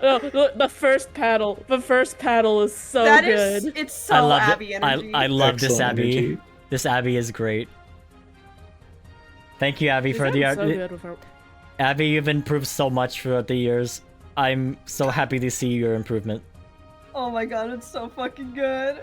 Oh, the first paddle. The first paddle is so That good. is, it's so I love Abby it. energy. I love this Excellent Abby. energy. This Abby is great. Thank you, Abby, She's for the done art. so good with her. Abby, you've improved so much throughout the years. I'm so happy to see your improvement. Oh my god, it's so fucking good.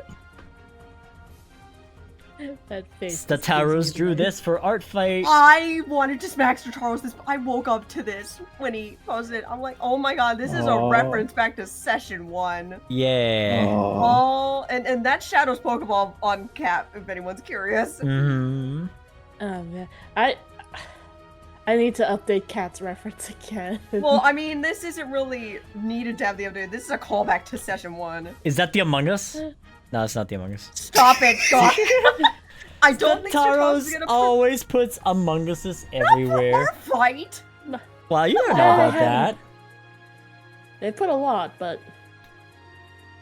That face. Stataros drew this for art fight. I wanted to smack Stataros this. I woke up to this when he posted it. I'm like, oh my god, this is a Aw. reference back to session 1. Yeah. Aw. Oh, and that Shadows Pokeball on Cap, if anyone's curious. Mm-hmm. Oh man, I need to update Cat's reference again. Well, I mean, this isn't really needed to have the update. This is a callback to session 1. Is that the Among Us? No, it's not the Among Us. Stop it, stop. I don't think Stataros is Stataros gonna always puts Among Us put everywhere. fight. Well, you don't know about that. They put a lot, but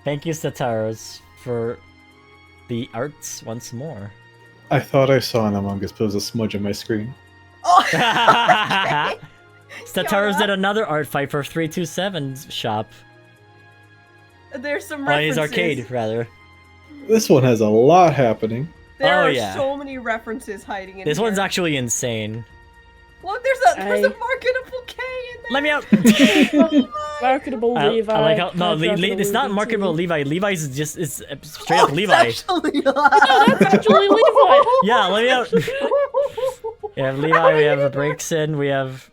Thank you, Stataros, for the arts once more. I thought I saw an Among Us, but it was a smudge on my screen. Oh, Stataros did another art fight for 327's shop. There's some On references. his arcade, rather. This one has a lot happening. There Oh, are yeah. so many references hiding in This here. one's actually insane. Look, there's a I- marketable K in there. Let me out! marketable I Levi. like how no, marketable it's not Levi marketable too. Levi. Levi's just it's straight up Oh, Levi. it's actually That's actually Levi. Yeah, let me out. We have Levi. We have Breakson. We have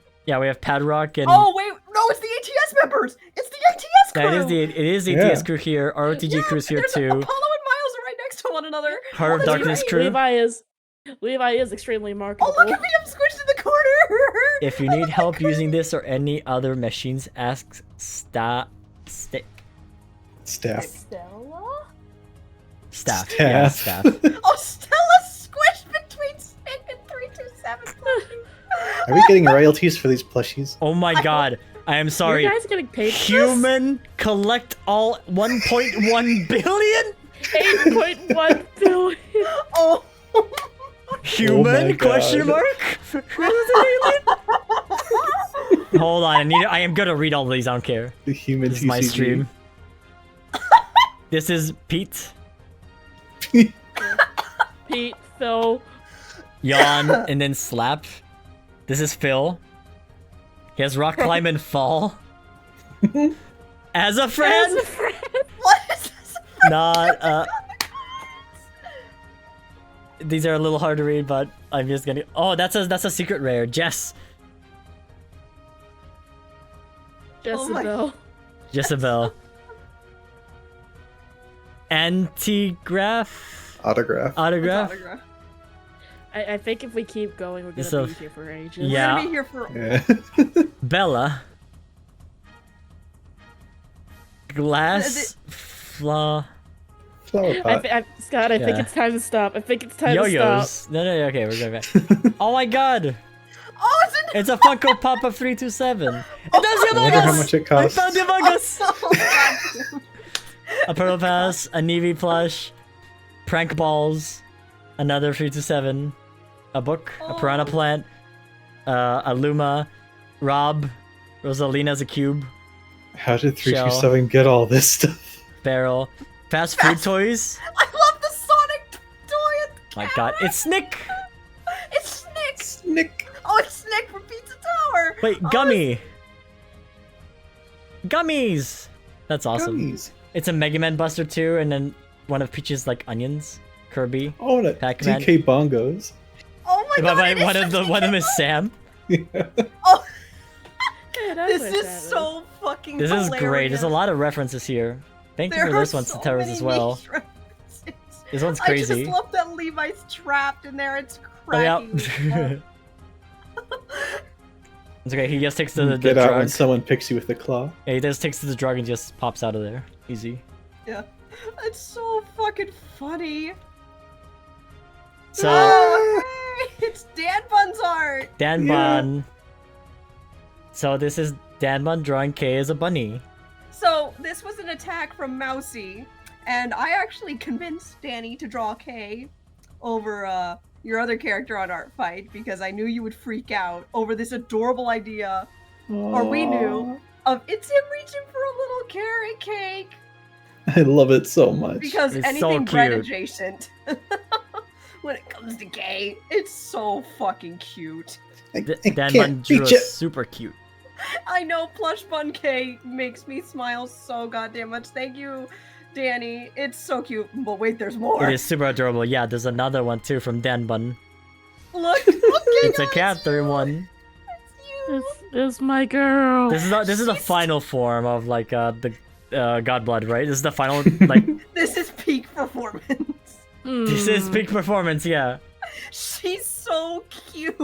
Padrock and. Oh wait, no, it's the ATS members. It's the ATS crew. Yeah, it is the Yeah. ATS crew here. ROTG crew's here there's too. Apollo and Miles are right next to one another. Heart of Oh, that's Darkness great. crew. Levi is extremely marketable. Oh, look at me, I'm squished in the corner. If you need help using this or any other machines, ask Staff. Stella? Staff. Yeah, staff. Oh, Stella's squished between Snake and 327. Are we getting royalties for these plushies? Oh my god. I am sorry. You guys getting paid for this? Human collect all 1.1 billion? 8.1 billion. Oh. Human? my Question God. mark? Who's an alien? Hold on, I am gonna read all of these. I don't care. The human This is my TCG. stream. This is Pete, Pete, Phil. Yawn, and then Slap. This is Phil. He has Rock Climb and Fall. As a friend? As a friend. What is this? Not, These are a little hard to read, but I'm just gonna. Oh, that's a secret rare. Jess. Jezebel. Jezebel. Antigraph? Autograph. Autograph? I think if we keep going, we're gonna So- be here for ages. Yeah. We're gonna be here for. Yeah. Bella. Glass. Flaw. Flower pot. Scott, I think Yeah. it's time to stop. I think it's time to stop. Yo-yos. No, okay, we're going back. Oh my god! Oh, it's in. It's a Funko Pop of 327. And that's the I Among wonder how Us! much it I costs. found the Among Us! Oh, A Purple Pass, a Navy plush, Prank Balls, another 327, a book, a Piranha Oh. Plant, a Luma, Rob, Rosalina's a cube, How did 327 get all this stuff? Barrel, Fast Food Toys. I love the Sonic toy. At the My god, it's Snick! It's Snick. Nick. Oh, it's Snick from Pizza Tower. Wait, Oh, Gummy! Gummies! That's awesome. Gummies. It's a Mega Man Buster too, and then one of Peach's like onions, Kirby. Oh, that Pac-Man. DK bongos. Oh my god. it is One of such a them is Sam. Oh, Yeah, that's this what is that so fucking. This is great. There's hilarious. a lot of references here. Thank you There for are this one, so Sataros, many as well. niche references. This one's I crazy. just love that Levi's trapped in there. It's Let me out. cracking me up. It's okay. He just takes to the Get out when drug. someone picks you with the claw. Yeah, he just takes to the drug and just pops out of there. Easy. Yeah, it's so fucking funny. So Oh, hey, it's Dan Bun's art. Dan Yeah. Bon, So this is Danmon drawing K as a bunny. So this was an attack from Mousy, and I actually convinced Danny to draw K over your other character on Art Fight because I knew you would freak out over this adorable idea, or we knew, of it's him reaching for a little carrot cake. I love it so much. Because It's anything so bread cute. adjacent, when it comes to K, it's so fucking cute. I Danmon can't drew beat a you. super cute. I know Plush Bun K makes me smile so goddamn much. Thank you, Danny. It's so cute. But wait, there's more. It is super adorable. Yeah, there's another one too from Danbun. Look, It's a Catherine one. This is my girl. This is the final form of like the Godblood, right? This is the final like. This is peak performance. This is peak performance. Yeah. She's so cute.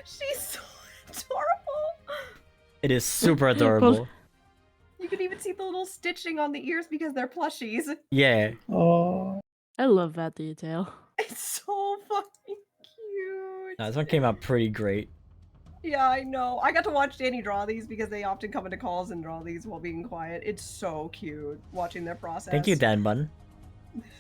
She's so adorable. It is super adorable. You can even see the little stitching on the ears because they're plushies. Yeah. Oh. I love that detail. It's so fucking cute. No, this one came out pretty great. Yeah, I know. I got to watch Danny draw these because they often come into calls and draw these while being quiet. It's so cute watching their process. Thank you, Danbun.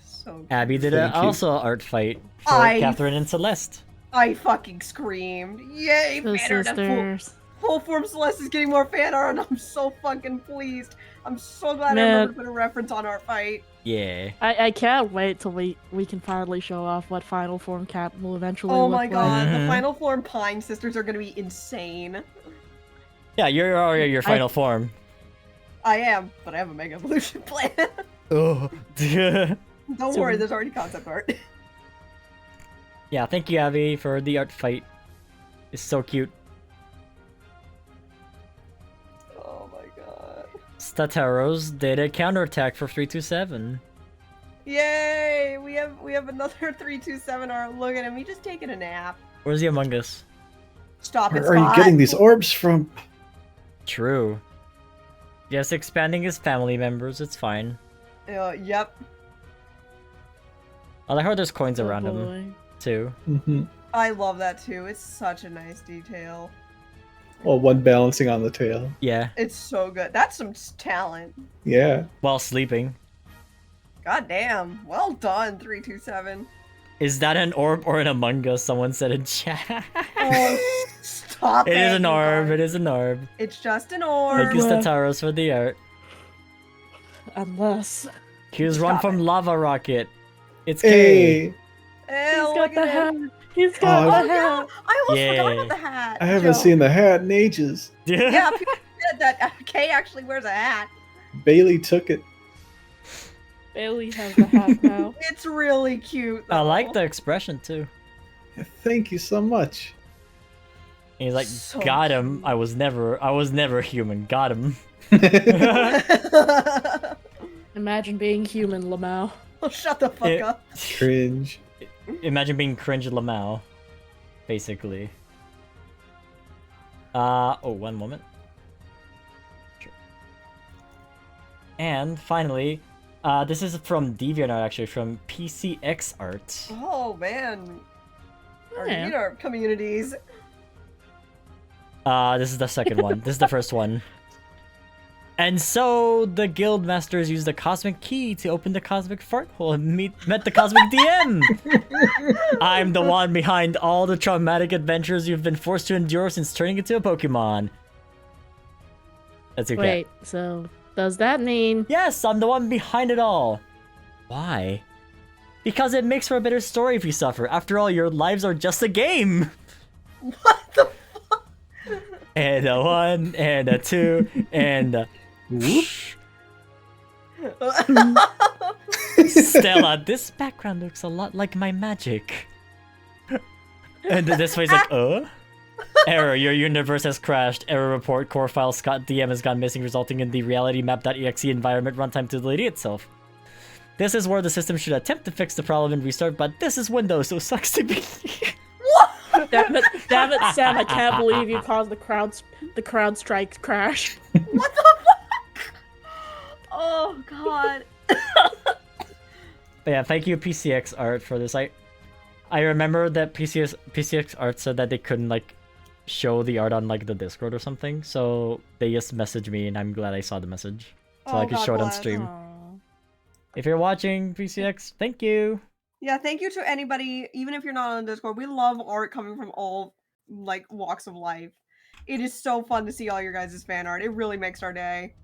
So cute. Abby did Thank you. also art fight for I- Catherine and Celeste. I fucking screamed. Yay, The fan art. sisters. Full form Celeste is getting more fan art, and I'm so fucking pleased. I'm so glad I Man. remembered to put a reference on Art Fight. Yeah. I can't wait till we can finally show off what final form Cap will eventually Oh look my like. god, Mhm. the final form Pine sisters are gonna be insane. Yeah, you're already your final form. I am, but I have a Mega Evolution plan. Oh. Don't worry, there's already concept art. Yeah, thank you, Abby, for the art fight. It's so cute. Oh my god. Stataros did a counterattack for 327. Yay! We have another 327 art. Look at him, he just taking a nap. Where's the Among Us? Stop it, Where are you Scott. getting these orbs from? True. Just expanding his family members, it's fine. Yep. I like how there's coins Oh around him, boy. too. Mm-hmm. I love that too. It's such a nice detail. Well, one balancing on the tail. Yeah, It's so good. That's some talent. Yeah. while sleeping. God damn. Well done, 327. Is that an orb or an Among Us? Someone said in chat. Oh, stop it. It is an you orb, guys. it is an orb. It's just an orb. Thank you, Stataros, for the art. Unless Q's run Stop from it. Lava Rocket. It's K. Hey, Eh, he's look got the at hat. him. He's got Oh, the Oh, yeah. hat. I almost forgot Yeah. about the hat. I haven't Joe. seen the hat in ages. Yeah, people said that Kay actually wears a hat. Bailey took it. Bailey has the hat now. It's really cute. I like though. the expression, too. Thank you so much. And he's like, So got him. I was never human. Got him. Imagine being human, Lamau. Oh, shut the fuck up. Cringe. Imagine being cringe Lamau, basically. Oh, one moment. Sure. And finally, this is from DeviantArt, actually, from PCX Art. Oh man. Our Yeah. our communities. This is the second one. This is the first one. And so the Guildmasters used the cosmic key to open the cosmic fart hole and met the cosmic DM. I'm the one behind all the traumatic adventures you've been forced to endure since turning into a Pokemon. That's okay. Wait, so does that mean Yes, I'm the one behind it all. Why? Because it makes for a better story if you suffer. After all, your lives are just a game. What the fuck? And a 1, and a 2, and a... Whoop. Stella, this background looks a lot like my magic. And then this way's like, Error, your universe has crashed. Error report, core file Scott DM has gone missing, resulting in the reality map.exe environment runtime to delete itself. This is where the system should attempt to fix the problem and restart, but this is Windows, so sucks to be. damn it, Sam, I can't believe you caused the crowd strike crash. What the fuck? Oh god. But yeah, thank you PCX Art for this. I remember that PCX Art said that they couldn't like show the art on like the Discord or something, so they just messaged me, and I'm glad I saw the message, so I could God show it on bless. stream. Aw. If you're watching PCX, thank you. Yeah, thank you to anybody, even if you're not on Discord. We love art coming from all like walks of life. It is so fun to see all your guys' fan art. It really makes our day.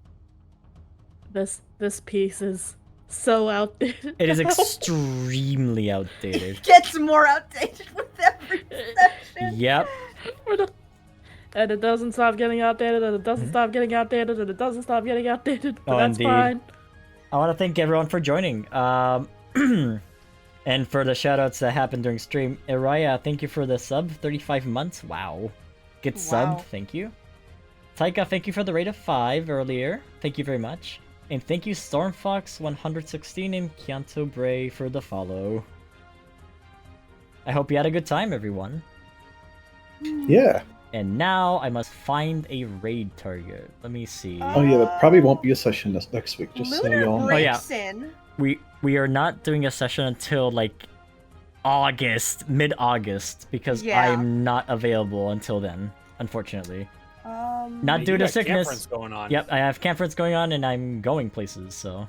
This piece is so outdated. It is now. extremely outdated. It gets more outdated with every session. Yep. And it doesn't stop getting outdated, and it doesn't stop getting outdated, and it doesn't stop getting outdated. But Oh, that's indeed. fine. I want to thank everyone for joining. And for the shoutouts that happened during stream, Araya, thank you for the sub, 35 months. Wow. Get Wow. subbed, thank you. Taika, thank you for the rate of 5 earlier. Thank you very much. And thank you Stormfox116 and Kianto Bray for the follow. I hope you had a good time, everyone. Yeah. And now I must find a raid target. Let me see. Oh yeah, there probably won't be a session next week, just so Lunar you all know. breaks in. We are not doing a session until like August, mid-August, because Yeah. I'm not available until then, unfortunately. Not You due to got sickness. conference going on. Yep, I have conference going on and I'm going places, so.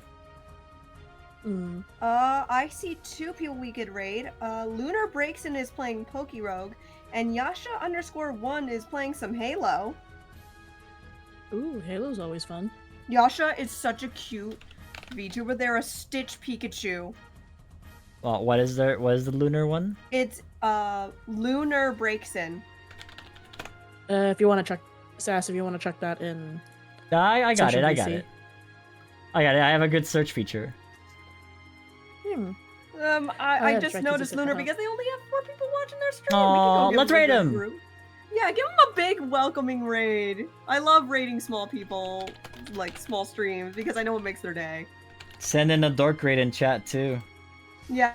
Mm. I see 2 people we could raid. Lunar breaks in is playing Pokerogue, and Yasha_1 is playing some Halo. Ooh, Halo's always fun. Yasha is such a cute VTuber. They're a Stitch Pikachu. Well, what is the lunar one? It's Lunar breaks in. If you want to check, Sass, if you want to check that in. I got Session it, I got VC. it. I got it, I have a good search feature. I yeah, just Shrek noticed is a Lunar different because they only have 4 people watching their stream. Aw, We can go give let's them a raid good 'em. group. Yeah, give them a big welcoming raid. I love raiding small people, like small streams, because I know it makes their day. Send in a dork raid in chat too. Yeah.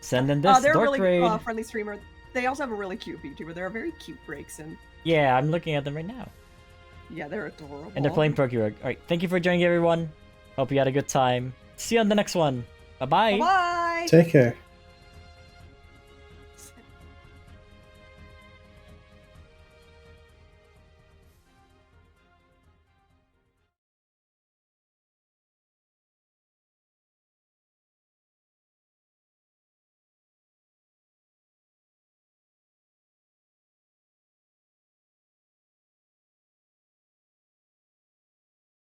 Send in this They're a dork really raid. friendly streamer. They also have a really cute VTuber. They're a very cute Breakson. Yeah, I'm looking at them right now. Yeah, they're adorable. And they're playing Pokerog. Alright, thank you for joining everyone. Hope you had a good time. See you on the next one. Bye-bye. Bye. Take care.